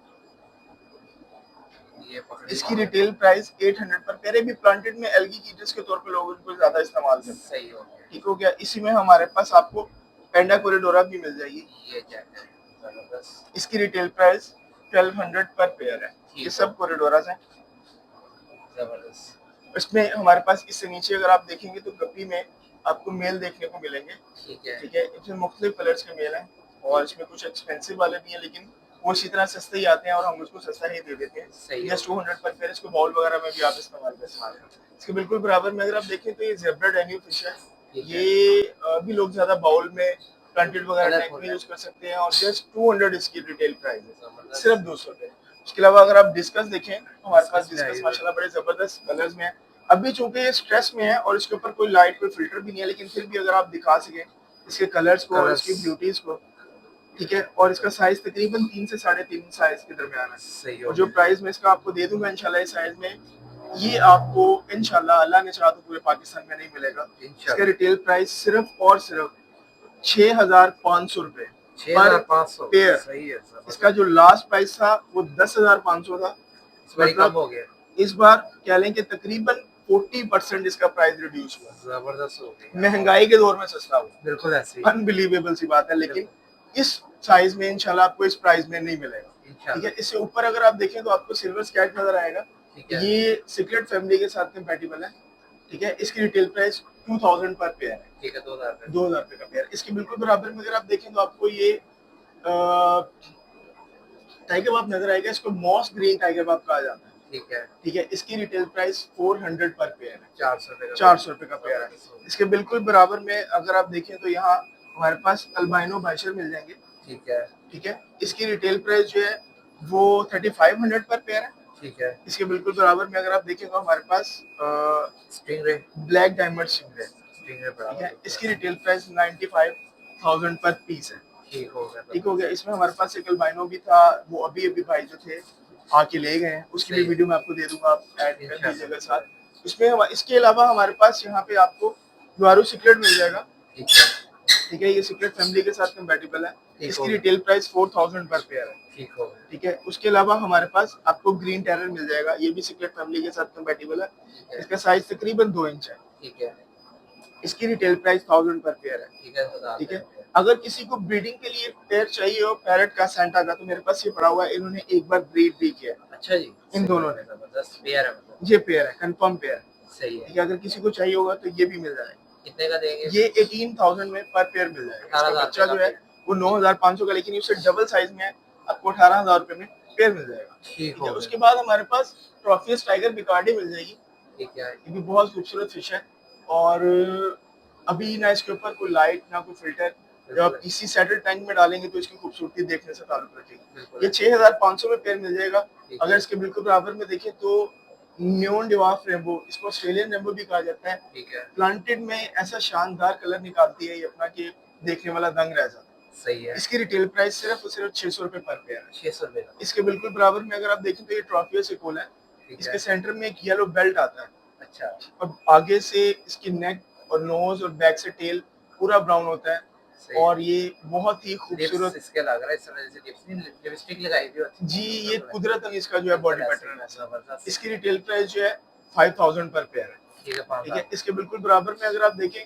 इसकी रिटेल प्राइस 800 पर पेयर है। भी प्लांटेड में एल्गी कीटस के तौर पे लोग इनको ज्यादा इस्तेमाल करते हैं। सही हो गया। ठीक हो गया। इसी में हमारे पास आपको पेंडा कोरिडोरा भी मिल जाएगी। ये क्या है? जबरदस्त। इसकी रिटेल प्राइस 1200 पर पेयर है। ये सब कोरिडोरास हैं। जबरदस्त। इसमें हमारे पास इससे नीचे अगर आप देखेंगे तो गप्पी में आपको मेल देखने को मिलेंगे। ठीक है। ठीक है। इसमें मुख्तलिफ कलर्स के मेल हैं और इसमें कुछ एक्सपेंसिव वाले भी हैं, लेकिन वो इसी तरह सस्ते ही आते हैं और हम उसको सस्ता ही दे देते हैं। जस्ट 200 पर पेयर। इसको बाउल वगैरह में भी आप इस्तेमाल कर सकते हैं। इसके बिल्कुल बराबर में अगर आप देखें तो ये ज़ेब्रा डेन्यू फिश है। ये भी लोग ज्यादा बाउल में प्लांटेड वगैरह टैंक में यूज कर सकते हैं और जस्ट 200 इसकी रिटेल प्राइस है। सिर्फ 200 रुपए। उसके अलावा अगर आप डिस्कस देखें तो हमारे पास डिस्कस माशाल्लाह बड़े जबरदस्त कलर्स में है। अभी चूंकि ये स्ट्रेस में है और इसके ऊपर कोई लाइट कोई फिल्टर भी नहीं है, लेकिन फिर भी अगर आप दिखा सके इसके कलर्स को और इसकी ब्यूटीज को। ठीक है। और इसका साइज तकरीबन 3 से 3.5 साइज के दरमियान है। और जो प्राइस मैं इसका आपको दे दूंगा इंशाल्लाह इस साइज में ये आपको इंशाल्लाह अल्लाह ने चाहा तो पूरे पाकिस्तान में नहीं मिलेगा। इसका इंशाल्लाह रिटेल प्राइस सिर्फ और सिर्फ 6,500 रुपए पर 6500 पेयर। सही है इसका जबरदस्त। जो लास्ट प्राइस था वो 10,500 था। इस बार कम मतलब हो गया, इस बार कह लें कि तकरीबन 40% इसका प्राइस रिड्यूस हुआ। जबरदस्त हो गया, महंगाई के दौर में सस्ता हुआ, बिल्कुल ऐसे ही अनबिलीवेबल सी बात है। लेकिन बिल्कुल इस साइज में इंशाल्लाह आपको इस प्राइस में नहीं मिलेगा। ठीक है, इंशाल्लाह। इससे ऊपर अगर आप देखें तो आपको सिल्वर स्कैट नजर आएगा। ठीक है ये सीक्रेट फैमिली के साथ कंपैटिबल है। ठीक है, इसकी रिटेल प्राइस 2000 पर पेयर है, ठीक है 2000 2000 रुपए का पेयर। इसके बिल्कुल बराबर में अगर आप देखें तो आपको ये टाइगर बाप नजर आएगा। इसको मॉस ग्रीन टाइगर बाप कहा जाता है। ठीक है ठीक है, इसकी रिटेल प्राइस 400 पर पेयर है, 400 का 400 रुपए का पेयर है। इसके बिल्कुल बराबर में अगर आप देखें तो यहाँ हमारे पास अल्बाइनो बाइशर मिल जाएंगे। ठीक है ठीक है, इसकी रिटेल प्राइस जो है वो 3500 पर पेयर है। ठीक है इसके बिल्कुल बराबर में अगर आप देखें तो हमारे पास स्टिंग रे ब्लैक डायमंड सिंग है। स्टिंग रे ठीक है, बराबर इसकी रिटेल प्राइस 95,000 पर पीस है। ठीक हो गया ठीक हो गया। इसमें हमारे पास एक अल्बाइनो भी था, वो अभी अभी भाई जो थे आके ले गए हैं, उसकी भी सही वीडियो मैं आपको दे दूंगा, आप ऐड कर इंशाल्लाह दीजिएगा साथ। इसमें इसके अलावा हमारे पास यहाँ पे आपको द्वारू सीक्रेट मिल जाएगा। ठीक है ठीक है, ये सीक्रेट फैमिली के साथ कंपैटिबल है। ठीक इसकी हो गया रिटेल प्राइस 4000 पर पेयर है। ठीक हो गया ठीक है, उसके अलावा हमारे पास आपको ग्रीन टेरर मिल जाएगा। ये भी सीक्रेट फैमिली के साथ कंपैटिबल है। ठीक है इसका साइज तकरीबन 2 इंच है। ठीक है इसकी रिटेल प्राइस 1000 पर पेयर है। ठीक है 1000 ठीक है, हो गया। अगर किसी को ब्रीडिंग के लिए पेयर चाहिए हो पैरट का सेंटा का, तो मेरे पास ये पड़ा हुआ है। इन्होंने एक बार ब्रीड भी किया है, अच्छा जी इन दोनों ने। जबरदस्त पेयर है मतलब ये पेयर है, कंफर्म पेयर है। सही है। ठीक है, अगर किसी को चाहिए होगा तो ये भी मिल जाएगा। कितने का देंगे? ये 18,000 में पर पेयर मिल जाएगा। इसका 18,000 बच्चा जो का है वो 9,500 का, लेकिन उससे डबल साइज में है, आपको 18,000 रुपए में पेयर मिल जाएगा। ठीक ठीक हो है, गया उसके बाद हमारे पास ट्रॉफियस टाइगर बिकार्डी मिल जाएगी। ठीक है ये भी बहुत खूबसूरत फिश है। और अभी ना इसके ऊपर कोई लाइट ना कोई फिल्टर, जब आप बिल्कुल इसी सेटल टैंक में डालेंगे तो इसकी खूबसूरती देखने से ताल्लुक रखेगी। बिल्कुल ये 6,500 में पेयर मिल जाएगा। ठीक अगर है इसके बिल्कुल बराबर में देखें तो न्योन डिवाफ रेम्बो, इसको ऑस्ट्रेलियन रेम्बो भी कहा जाता है। ठीक है प्लांटेड में ऐसा शानदार कलर निकालती है ये अपना कि देखने वाला दंग रह जाता है। सही है इसकी रिटेल प्राइस सिर्फ और सिर्फ 600 रुपए पर पेयर है। 600 का इसके बिल्कुल बराबर में अगर आप देखें तो ये ट्रॉफियो सिकोल है। ठीक इसके है सेंटर में एक येलो बेल्ट आता है। अच्छा अब आगे से इसकी नेक और नोज और बैक से टेल पूरा ब्राउन होता है। सही और ये बहुत ही लिप्स खूबसूरत, इसके लग रहा है इस तरह जैसे लिप्स नहीं लिपस्टिक लगाई हुई होती जी ये कुदरतन इसका जो है बॉडी पैटर्न है। जबरदस्त इसकी रिटेल प्राइस जो है 5,000 पर पेयर है। ठीक है ठीक है, 5000 इसके बिल्कुल बराबर में अगर आप देखें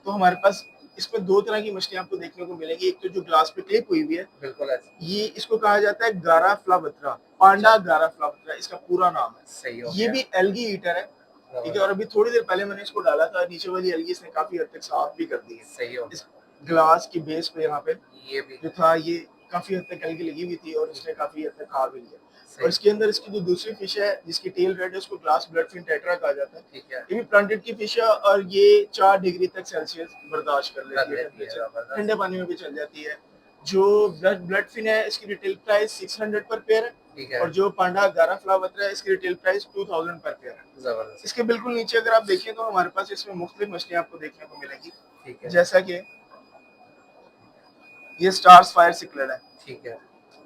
तो हमारे पास इसमें दो तरह की मछलियां आपको देखने को मिलेगी। एक तो जो ग्लास पे क्लिप हुई हुई है, बिल्कुल ऐसे ये इसको कहा जाता है गारा फ्लावत्रा, पांडा गारा फ्लावत्रा इसका पूरा नाम है। सही हो ये गया भी एल्गी ईटर है। ठीक है, और अभी थोड़ी देर पहले मैंने इसको डाला था, नीचे वाली एल्गी इसने काफी हद तक साफ भी कर दी है। सही हो इस गया ग्लास की बेस पे यहाँ पे ये भी जो था ये काफी हद तक एल्गी लगी हुई थी और इसने काफी हद तक खा भी लिया। और सही इसके अंदर इसकी जो दूसरी फिश है जिसकी टेल रेड है, उसको ग्लास ब्लड फिन टेट्रा कहा जाता है। ठीक है ये भी प्लांटेड की फिश है और ये 4 डिग्री तक सेल्सियस बर्दाश्त कर लेती है टेम्परेचर, जबरदस्त ठंडे पानी में भी चल जाती है। जो ब्लड फिन है इसकी रिटेल प्राइस 600 पर पेयर है। ठीक है और जो पांडा गारा फ्लावत्रा है इसकी रिटेल प्राइस 2000 पर पेयर है। जबरदस्त इसके बिल्कुल नीचे अगर आप देखें तो हमारे पास इसमें मुख्तलिफ मछलियां आपको देखने को मिलेगी। ठीक है जैसा कि ये स्टार्स फायर सिक्लेट है। ठीक है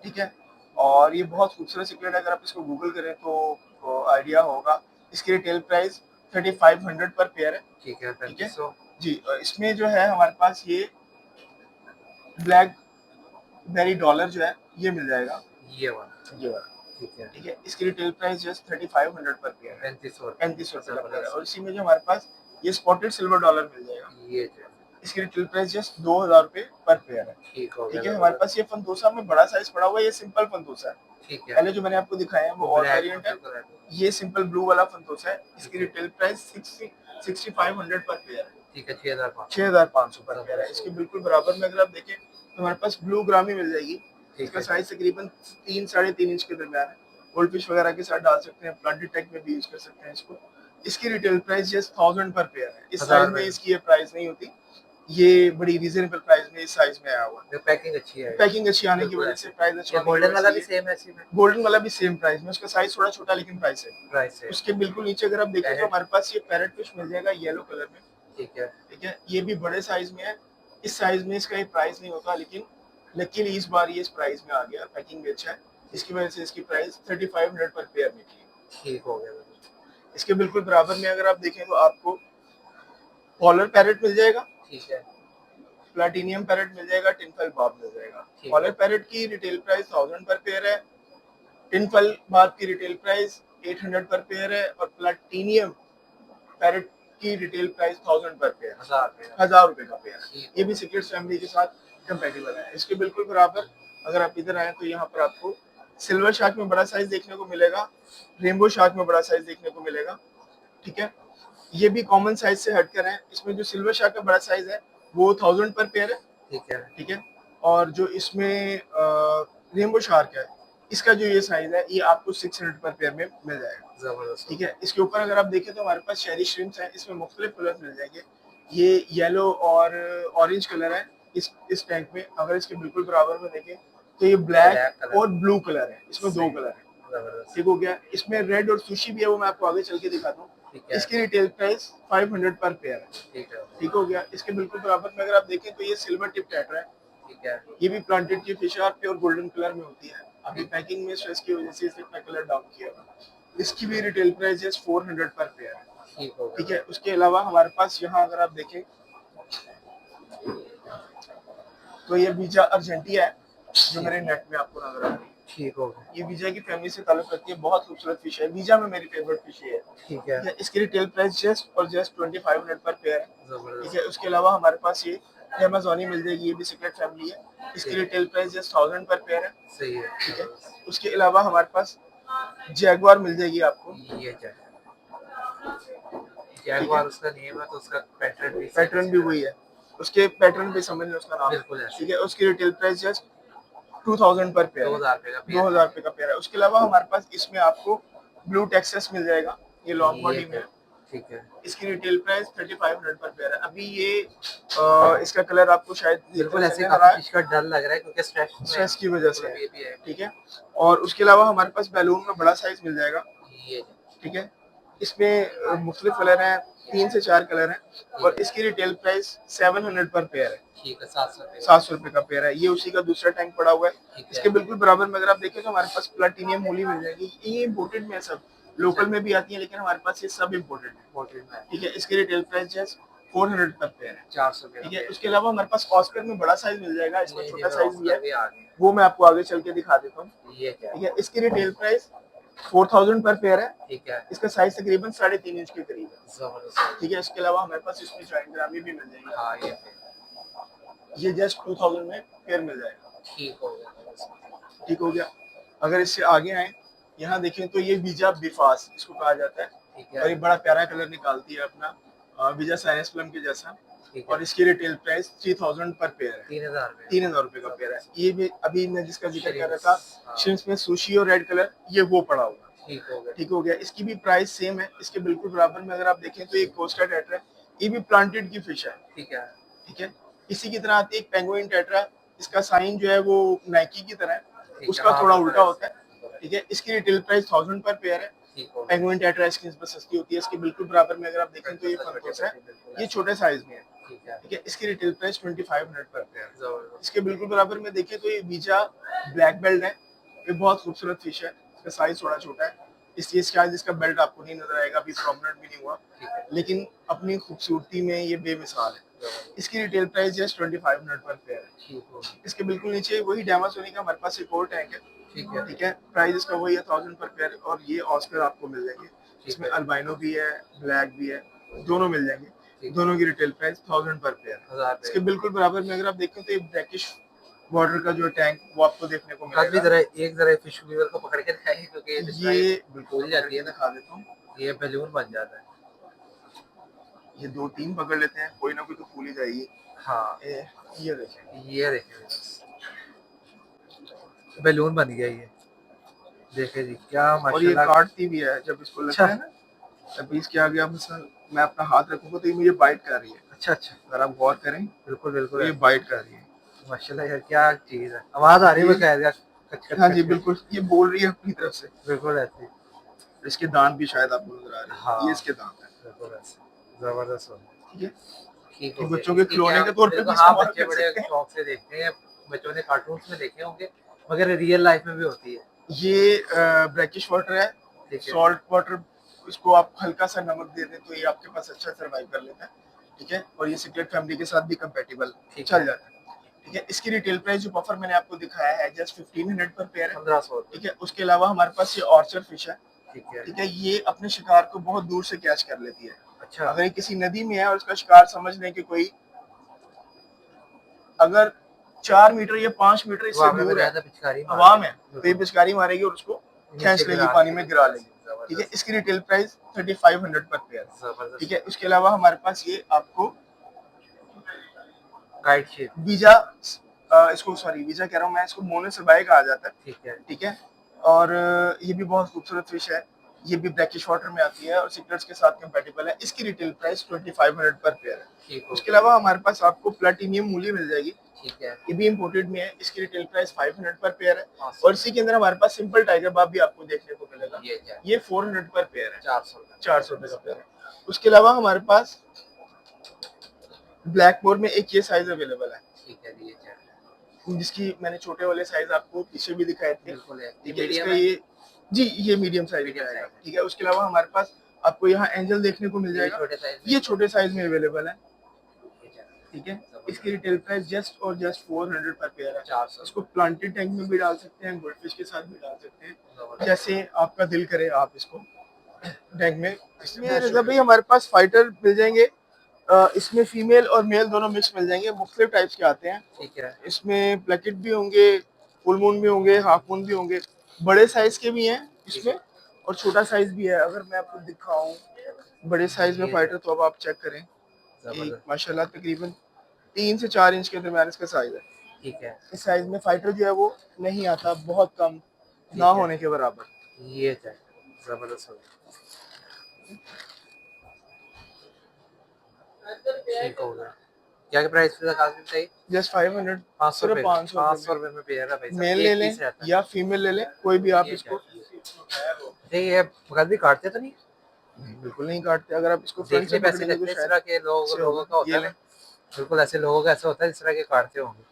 ठीक है, और ये बहुत खूबसूरत सिक्लेट है। अगर आप इसको गूगल करें तो आइडिया होगा। इसकी रिटेल प्राइस 3500 पर पेयर है। ठीक है ठीक है 3500 जी, और इसमें जो है हमारे पास ये ब्लैक बेरी डॉलर जो है ये मिल जाएगा। ये वाला ये वाला ठीक है ठीक है, इसकी रिटेल प्राइस जस्ट 3500 पर पेयर है, 3500 3500 रुपये का पेयर है। और इसी में जो हमारे पास ये स्पॉटेड सिल्वर डॉलर मिल जाएगा। ये जो इसकी रिटेल प्राइस जस्ट 2000 रुपये पर पेयर है। ठीक हो ठीक गया है, हमारे पास ये फंतोसा में बड़ा साइज पड़ा हुआ है। ये सिंपल फंतोसा है। ठीक है पहले जो मैंने आपको दिखाया है वो और ब्लैक वेरिएंट है। ये सिंपल ब्लू वाला फंतोसा है। इसकी रिटेल प्राइस 6500 पर पेयर है। ठीक है 6500 6500 पर पेयर है। इसके बिल्कुल बराबर में अगर आप देखें तो हमारे पास ब्लू ग्रामी मिल जाएगी। ठीक इसका है साइज तकरीबन 3 साढ़े 3 इंच के दरमियान है। गोल्ड फिश वगैरह के साथ डाल सकते हैं, प्लांटेड टैग में भी यूज कर सकते हैं इसको। इसकी रिटेल प्राइस जस्ट 1000 पर पेयर है। इस 1000 साइज में में इसकी ये प्राइस नहीं होती। ये बड़ी रीजनेबल प्राइस में इस साइज में आया हुआ है। पैकिंग अच्छी है पैकिंग अच्छी आने की बिल्कुल वजह से प्राइस अच्छा ये होने की गोल्डन वजह वाला से भी ये- सेम है इसी में गोल्डन वाला भी सेम प्राइस में, उसका साइज थोड़ा छोटा लेकिन प्राइस है। प्राइस है उसके बिल्कुल नीचे अगर आप देखें तो पैरेट हमारे पास ये पैरेट फिश मिल जाएगा येलो कलर में। ठीक है ठीक है, ये भी बड़े साइज में है। इस साइज में इसका ये प्राइस नहीं होता, लेकिन लकीली इस बार ये इस प्राइस में आ गया। पैकिंग भी अच्छा है, इसकी वजह से इसकी प्राइस 3500 पर पेयर निकली। ठीक हो गया इसके बिल्कुल बराबर में अगर आप देखें तो आपको पॉलर पैरेट मिल जाएगा, ठीक है, प्लाटिनियम पैरेट मिल जाएगा, टिनफल बाब मिल जाएगा। ठीक पॉलर है, पैरेट की रिटेल प्राइस 1000 पर पेयर है, टिनफल बाब की रिटेल प्राइस 800 पर पेयर है, और प्लाटिनियम पैरेट की रिटेल प्राइस 1000 पर पेयर, 1000 रुपये 1000 रुपए का पेयर। ठीक ये हो भी सीक्रेट फैमिली के साथ कंपेटेबल है। इसके बिल्कुल बराबर अगर आप इधर आए तो यहाँ पर आपको सिल्वर शार्क में बड़ा साइज देखने को मिलेगा, रेनबो शार्क में बड़ा साइज देखने को मिलेगा। ठीक है, ये भी कॉमन साइज से हटकर है। इसमें जो सिल्वर शार्क का बड़ा साइज है वो 1000 पर पेयर है। ठीक है, ठीक है, और जो इसमें रेनबो शार्क है इसका जो ये साइज है ये आपको 600 पर पेयर में मिल जाएगा। जबरदस्त। ठीक है, इसके ऊपर अगर आप देखें तो हमारे पास शेरी श्रिम्प्स है, इसमें मुख्तलिफ कलर मिल जाएंगे। ये येलो और ऑरेंज कलर है इस टैंक में। अगर इसके बिल्कुल बराबर में देखें तो ये ब्लैक और ब्लू कलर है, इसमें दो कलर है। जबरदस्त। ठीक हो गया, इसमें रेड और सुशी भी है, वो मैं आपको आगे चल के दिखाता हूँ। ठीक है, इसकी रिटेल प्राइस 500 पर पेयर है। ठीक है, ठीक हो गया, इसके बिल्कुल बराबर में अगर आप देखें तो ये सिल्वर टिप टेट्रा है। ठीक है, ये भी प्लांटेड की फिश है और प्योर गोल्डन कलर में होती है। अभी पैकिंग में स्ट्रेस की वजह से इसे इतना कलर डाउन किया हुआ है। इसकी भी रिटेल प्राइस है 400 पर पेयर है। ठीक हो ठीक गया। है, उसके अलावा हमारे पास यहाँ अगर आप देखें तो ये बीजा अर्जेंटिया है जो मेरे नेट में आपको नजर आ रही है। ठीक हो गया। ये बीजा की फैमिली से ताल्लुक रखती है, बहुत खूबसूरत फिश है। बीजा में मेरी फेवरेट फिश है। ठीक है, ठीक है, इसकी रिटेल प्राइस जस्ट और जस्ट 2500 पर पेयर है। ठीक जबरदस्त। है, उसके अलावा हमारे पास ये अमेज़ोनी मिल जाएगी, ये भी सीक्रेट फैमिली है। इसकी रिटेल प्राइस जस्ट 1000 पर पेयर है। सही है। ठीक है, उसके अलावा हमारे पास जैगवार मिल जाएगी आपको। ये जैगवार उसका नेम है, तो उसका पैटर्न भी वही है, उसके पैटर्न पे समझ लो उसका नाम। बिल्कुल ऐसे। ठीक है, उसकी रिटेल प्राइस जस्ट 2000 पर पेयर, 2000 रुपये का पेयर। 2000 रुपए का पेयर है। उसके अलावा हमारे पास इसमें आपको ब्लू टेक्सास मिल जाएगा, ये लॉन्ग बॉडी में। ठीक है, इसकी रिटेल प्राइस 3500 पर पेयर है। अभी ये इसका कलर आपको शायद बिल्कुल ऐसे नजर आ काफी रहा है फिश का डर लग रहा है क्योंकि स्ट्रेस की वजह से। ये भी है। ठीक है, और उसके अलावा हमारे पास बैलून में बड़ा साइज मिल जाएगा। ये ठीक है, इसमें मुख्तलिफ कलर हैं, 3 से 4 कलर हैं, और इसकी रिटेल प्राइस 700 पर पेयर है। ठीक है, 700 700 रुपए का पेयर है। ये उसी का दूसरा टैंक पड़ा हुआ है। ठीक है। इसके बिल्कुल बराबर में अगर आप देखें तो हमारे पास प्लाटिनियम मूली मिल जाएगी। ये इम्पोर्टेड में है, सब लोकल में भी आती है लेकिन हमारे पास ये सब इम्पोर्टेड है। ठीक है, इसकी रिटेल प्राइस जस्ट 400 पर पेयर है। 400 रुपये। ठीक है, उसके अलावा हमारे पास ऑस्कर में बड़ा साइज मिल जाएगा, इसमें छोटा साइज भी है, है। वो मैं आपको आगे चल के दिखा देता हूँ। ये क्या ठीक है, इसकी रिटेल प्राइस 4000 पर पेयर है। ठीक है, इसका साइज तकरीबन 3.5 इंच के करीब है। जबरदस्त। ठीक है, इसके अलावा हमारे पास इसमें जॉइंट ग्रामी भी मिल जाएगी। हाँ, ये जस्ट 2000 में पेयर मिल जाएगा। ठीक हो गया। ठीक हो गया, अगर इससे आगे आए यहाँ देखें तो ये बीजा बिफास इसको कहा जाता है, ठीक और ये है, बड़ा प्यारा कलर निकालती है अपना, बीजा साइनस प्लम के जैसा। ठीक है। और इसकी रिटेल प्राइस 3000 पर पेयर है, 3000 रुपये। 3000 रुपए का पेयर है। ये भी अभी मैं जिसका जिक्र कर रहा था हाँ। श्रिम्प्स में सुशी और रेड कलर, ये वो पड़ा हुआ है। ठीक हो गया। ठीक हो गया, इसकी भी प्राइस सेम है। इसके बिल्कुल बराबर में अगर आप देखें तो ये कोस्टा टेट्रा है, ये भी प्लांटेड की फिश है। ठीक है, ठीक है, इसी की तरह आती है एक पेंगुइन टेट्रा, इसका साइन जो है वो नाइकी की तरह है, उसका हाँ, थोड़ा बिल्कुल उल्टा ऐसे। होता है। ठीक है, इसकी रिटेल प्राइस 1000 पर पेयर है। ठीक हो गया। पेंगुइन टेट्रा इसकी निस्बत सस्ती होती है। इसके बिल्कुल बराबर में अगर आप देखें तो ये फर्कोस है, ये छोटे साइज में है। ठीक है, ठीक है, इसकी रिटेल प्राइस 2500 पर पेयर। जबरदस्त। इसके बिल्कुल बराबर में देखें तो ये बीजा ब्लैक बेल्ट है, ये बहुत खूबसूरत फिश है। इसका साइज थोड़ा छोटा है, इसलिए शायद इसका बेल्ट आपको नहीं नजर आएगा, अभी प्रोमिनेंट भी नहीं हुआ, ठीक है, लेकिन अपनी खूबसूरती में ये बेमिसाल है। इसकी रिटेल प्राइस जस्ट 2500 पर पेयर है। ठीक हो गया। इसके बिल्कुल नीचे वही डामासोनी का हमारे पास एक और टैंक है। ठीक है, ठीक है, प्राइस इसका वही है 1000 पर पेयर, और ये ऑस्कर आपको मिल जाएंगे। इसमें अल्बाइनो भी है, ब्लैक भी है, दोनों मिल जाएंगे। दोनों की रिटेल प्राइस 1000 पर पेयर। 1000 इसके रुपये। बिल्कुल बराबर में अगर आप देखें तो ये ब्लैकिश वाटर का जो टैंक वो आपको देखने को कभी मिलेगा। जरा एक जरा फिश वीवर को पकड़ के दिखाइए क्योंकि ये भूल जाती है ना, दिखा देता हूँ, ये बैलून बन जाता है। ये 2-3 पकड़ लेते हैं, कोई ना कोई तो फूल ही जाएगी। हाँ, ये देखें, ये देखिए बैलून बन गया ये, देखिए जी क्या और ये माशाल्लाह। काटती भी है जब इसको लगता है ना, तभी इसके आगे आप मिसाल मैं अपना हाथ रखूंगा तो ये मुझे बाइट कर रही है। अच्छा अच्छा, अगर आप गौर करें बिल्कुल तो बिल्कुल ये बाइट कर रही है। माशाल्लाह यार, क्या चीज है। आवाज आ रही है बकायदा, कच कच हाँ जी कच। बिल्कुल, ये बोल रही है अपनी तरफ से। बिल्कुल ऐसे। इसके दांत भी शायद आपको नजर आ रहे हैं। हाँ, ये इसके दांत हैं। बिल्कुल ऐसे, जबरदस्त हो। ठीक है, ठीक तो है, बच्चों के खिलौने के तौर पे भी हाँ, इस्तेमाल बच्चे कर बड़े सकते हैं। शौक से देखते हैं, बच्चों ने कार्टून्स में देखे होंगे मगर रियल लाइफ में भी होती है। ये ब्रैकिश वाटर है, ठीक है, सॉल्ट वाटर इसको आप हल्का सा नमक दे दें तो ये आपके पास अच्छा सर्वाइव कर लेता है, ठीक है। और ये सिगरेट फैमिली के साथ भी कंपेटेबल चल जाता है, ठीक है। इसकी रिटेल प्राइस जो बफर मैंने आपको दिखाया है जस्ट 1500 पर पेयर है, 1500, ठीक है। उसके अलावा हमारे पास ये ऑर्चर फिश है, ठीक है। ये अपने शिकार को बहुत दूर से कैच कर लेती है। अच्छा, अगर ये किसी नदी में है और उसका शिकार समझ लें कि कोई अगर 4 मीटर या 5 मीटर इससे दूर है पिचकारी हवा में, तो ये पिचकारी मारेगी और उसको खींच लेगी, पानी में गिरा लेगी, ठीक है। इसकी रिटेल प्राइस 3500 पर पेयर, ठीक है। उसके अलावा हमारे पास ये आपको गाइड शिप, वीजा, इसको सॉरी वीजा कह रहा हूँ मैं, इसको मोनोसबाई कहा जाता है, ठीक है। और ये भी बहुत खूबसूरत फिश है, ये भी ब्लैकिश वाटर में आती है और सिगरेट्स के साथ कंपेटेबल है। इसकी रिटेल प्राइस 2500 पर पेयर है। उसके अलावा हमारे पास आपको प्लेटिनियम मूली मिल जाएगी, ठीक है। ये भी इम्पोर्टेड में है, इसकी रिटेल प्राइस 500 पर पेयर है। और इसी के अंदर हमारे पास सिंपल टाइगर बाब भी आपको देखने को मिलेगा, ये 400 पर पेयर है, 400 रुपए का पेयर है। उसके अलावा हमारे पास ब्लैक मोर में एक ये साइज अवेलेबल है, ठीक है, जिसकी मैंने छोटे वाले साइज आपको पीछे भी दिखाए थे, ठीक है। मीडियम इसका ये जी ये मीडियम साइज का है, ठीक है। उसके अलावा हमारे पास आपको यहाँ एंजल देखने को मिल जाएगा, ये छोटे साइज में अवेलेबल है, ठीक है। इसकी रिटेल प्राइस जस्ट और जस्ट 400 पर पेयर है। इसको प्लांटेड टैंक में भी डाल सकते हैं, गोल्डफिश के साथ भी डाल सकते हैं, जैसे आपका दिल करे आप इसको टैंक में। इसमें रजा भाई हमारे पास फाइटर मिल जाएंगे, इसमें फीमेल और मेल दोनों मिक्स मिल जाएंगे, मुख्तलिफ टाइप्स के आते हैं, ठीक है। इसमें प्लेकेट भी होंगे, फुल मून भी होंगे, हाफ मून भी होंगे, बड़े साइज के भी हैं इसमें और छोटा साइज भी है। अगर मैं आपको दिखाऊं बड़े साइज में फाइटर तो अब आप चेक करें, माशाल्लाह तकरीबन 3 से 4 इंच के दरमियान इसका साइज है, ठीक है। इस साइज में फाइटर जो है वो नहीं आता, बहुत कम, ना होने के बराबर। ये जबरदस्त हो गया, ठीक हो गया। क्या प्राइस बताइए? जस्ट 500, 500 रुपए में पेयर है भाई। मेल ले लें या फीमेल ले लें, कोई भी आप इसको। ये बगल भी काटते तो नहीं? बिल्कुल नहीं काटते, अगर आप इसको देखने पे ऐसे लगते हैं इस तरह के लोगों का होता है, बिल्कुल ऐसे लोगों का ऐसा होता है इस तरह के काटते होंगे,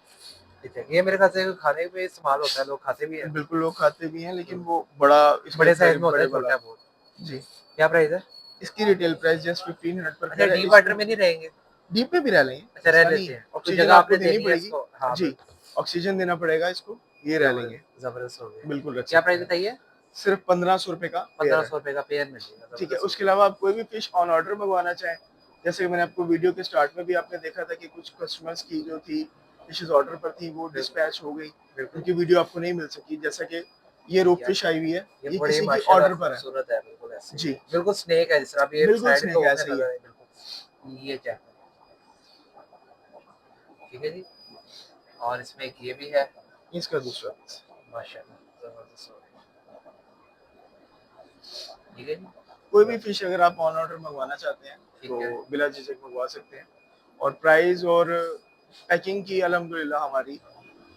ठीक है। ये मेरे ख्याल से खाने पे इस्तेमाल होता है, लोग खाते भी हैं। बिल्कुल लोग खाते भी हैं, लेकिन वो बड़े साइज में होता है, छोटा बहुत जी। क्या प्राइस है इसकी? रिटेल प्राइस जस्ट 1500 पर। अच्छा, डीप वाटर में नहीं रहेंगे? डीप में भी रह लेंगे, अच्छा रह लेते हैं, और जगह आपको देनी पड़ेगी जी, ऑक्सीजन देना पड़ेगा इसको, ये रह लेंगे। जबरदस्त हो गया, बिल्कुल। क्या प्राइस बताइए? सिर्फ 1500 रुपए का, 1500 रुपए का पेयर मिलेगा, ठीक है। उसके अलावा आप कोई भी फिश ऑन ऑर्डर मंगवाना चाहें, जैसे मैंने आपको वीडियो के स्टार्ट में भी आपने देखा था कि कुछ कस्टमर्स की जो थी फिशेस ऑर्डर पर थी वो डिस्पैच हो गई, उनकी वीडियो आपको नहीं मिल सकी। जैसा कि ये रोक फिश आई हुई है, ये किसी की ऑर्डर पर है, बिल्कुल ऐसे जी, बिल्कुल स्नेक है जिस तरह ये बिल्कुल स्नेक है, ऐसे ही है। ये क्या, ठीक है जी। और इसमें एक ये भी है, इसका दूसरा माशाल्लाह जबरदस्त हो गया, ठीक है जी। कोई भी फिश अगर आप ऑन ऑर्डर मंगवाना चाहते हैं तो बिला झिझक मंगवा सकते हैं। और प्राइस और पैकिंग की अल्हम्दुलिल्लाह हमारी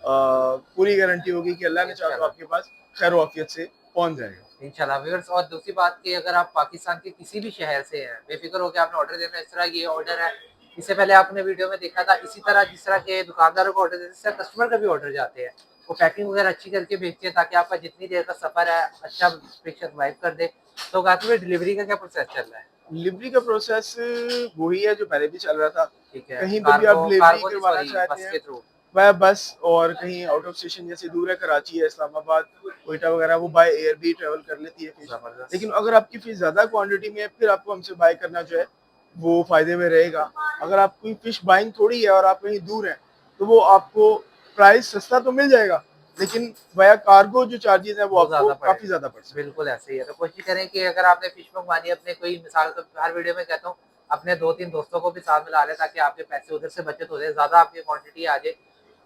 पूरी गारंटी होगी कि अल्लाह ने चाहा तो आपके पास खैर वाफियत से पहुंच जाएगा इंशाल्लाह व्यूअर्स। और दूसरी बात कि अगर आप पाकिस्तान के किसी भी शहर से हैं, बेफिक्र होकर आपने ऑर्डर देना, इस तरह ये ऑर्डर है, इससे पहले आपने वीडियो में देखा था, इसी तरह जिस तरह के दुकानदारों को ऑर्डर देते हैं, इस तरह कस्टमर का भी ऑर्डर जाते हैं, वो पैकिंग वगैरह अच्छी करके भेजते हैं ताकि आपका जितनी देर का सफर है अच्छा सर्वाइव कर दे। तो गाती डिलीवरी का क्या प्रोसेस चल रहा है? डिलीवरी का प्रोसेस वही है जो पहले भी चल रहा था, ठीक है। कहीं पे भी आप डिलीवरी करवाना चाहते हैं बाय बस, और कहीं आउट ऑफ स्टेशन जैसे दूर है, कराची है, इस्लामाबाद, कोयटा वगैरह, वो बाय एयर भी ट्रेवल कर लेती है फिश। लेकिन अगर आपकी फिश ज्यादा क्वांटिटी में है फिर आपको हमसे बाय करना जो है वो फायदे में रहेगा। अगर आप कोई फिश बाइंग थोड़ी है और आप कहीं दूर हैं तो वो आपको प्राइस सस्ता तो मिल जाएगा, लेकिन वया कार्गो जो चार्जेस है वो आपको काफी ज्यादा पड़ सकता है। बिल्कुल ऐसे ही है। तो कोशिश करें कि अगर आपने फिश मंगवानी है अपने, कोई मिसाल तो हर वीडियो में कहता हूँ अपने 2-3 दोस्तों को भी साथ मिला लें ताकि आपके पैसे उधर से बचत हो जाए, ज्यादा आपकी क्वांटिटी आ जाए।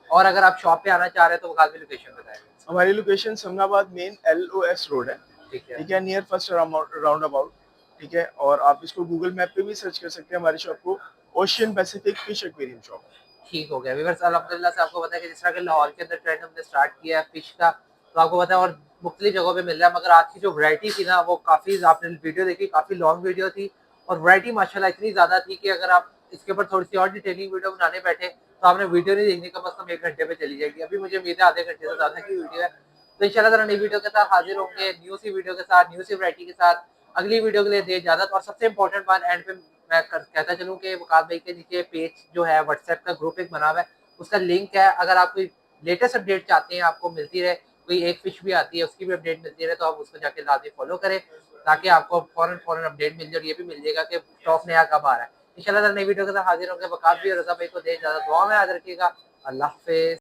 और अगर आप शॉप पे आना चाह रहे हैं तो गाजवी लोकेशन बताएं। हमारी location Samanabad main LOS road है, ठीक है, नियर फर्स्ट राउंड अबाउट, ठीक है। और आप इसको गूगल मैप पे भी सर्च कर सकते हैं हमारी शॉप को, ocean Pacific fish aquarium shop. ठीक हो गया व्यूअर्स। अल्हम्दुलिल्लाह से आपको पता है कि जिस तरह के लाहौर के अंदर ट्रेंड हमने स्टार्ट किया है फिश का, तो आपको पता है और मुख्तलिफ जगहों पे मिल रहा है, मगर आज की जो वैरायटी थी ना वो काफ़ी, आपने वीडियो देखी, काफ़ी लॉन्ग वीडियो थी और वैरायटी माशाल्लाह इतनी ज़्यादा थी कि अगर आप इसके ऊपर थोड़ी सी और डिटेलिंग वीडियो बनाने बैठे तो आपने वीडियो नहीं देखने, कम से कम 1 घंटे पे चली जाएगी। अभी मुझे उम्मीद है आधे घंटे से ज़्यादा की वीडियो है। तो इंशाल्लाह नई वीडियो के साथ हाजिर होंगे, न्यू सी वीडियो के साथ, न्यू सी वैरायटी के साथ। अगली वीडियो के लिए दे इजाजत। और सबसे इंपॉर्टेंट बात एंड पे मैं कहता चलूँ कि वकास भाई के नीचे पेज जो है व्हाट्सएप का ग्रुप एक बना हुआ है, उसका लिंक है। अगर आप कोई लेटेस्ट अपडेट चाहते हैं आपको मिलती रहे, कोई एक फिश भी आती है उसकी भी अपडेट मिलती रहे, तो आप उसको जाके लाजमी फॉलो करें ताकि आपको फौरन अपडेट मिल जाए। और ये भी मिल जाएगा कि स्टॉक नया कब आ रहा है। इंशाल्लाह नई वीडियो के साथ हाजिर होंगे। वकास भी और रजा भाई को दे इजाजत। दुआ में याद रखिएगा। अल्लाह हाफिज।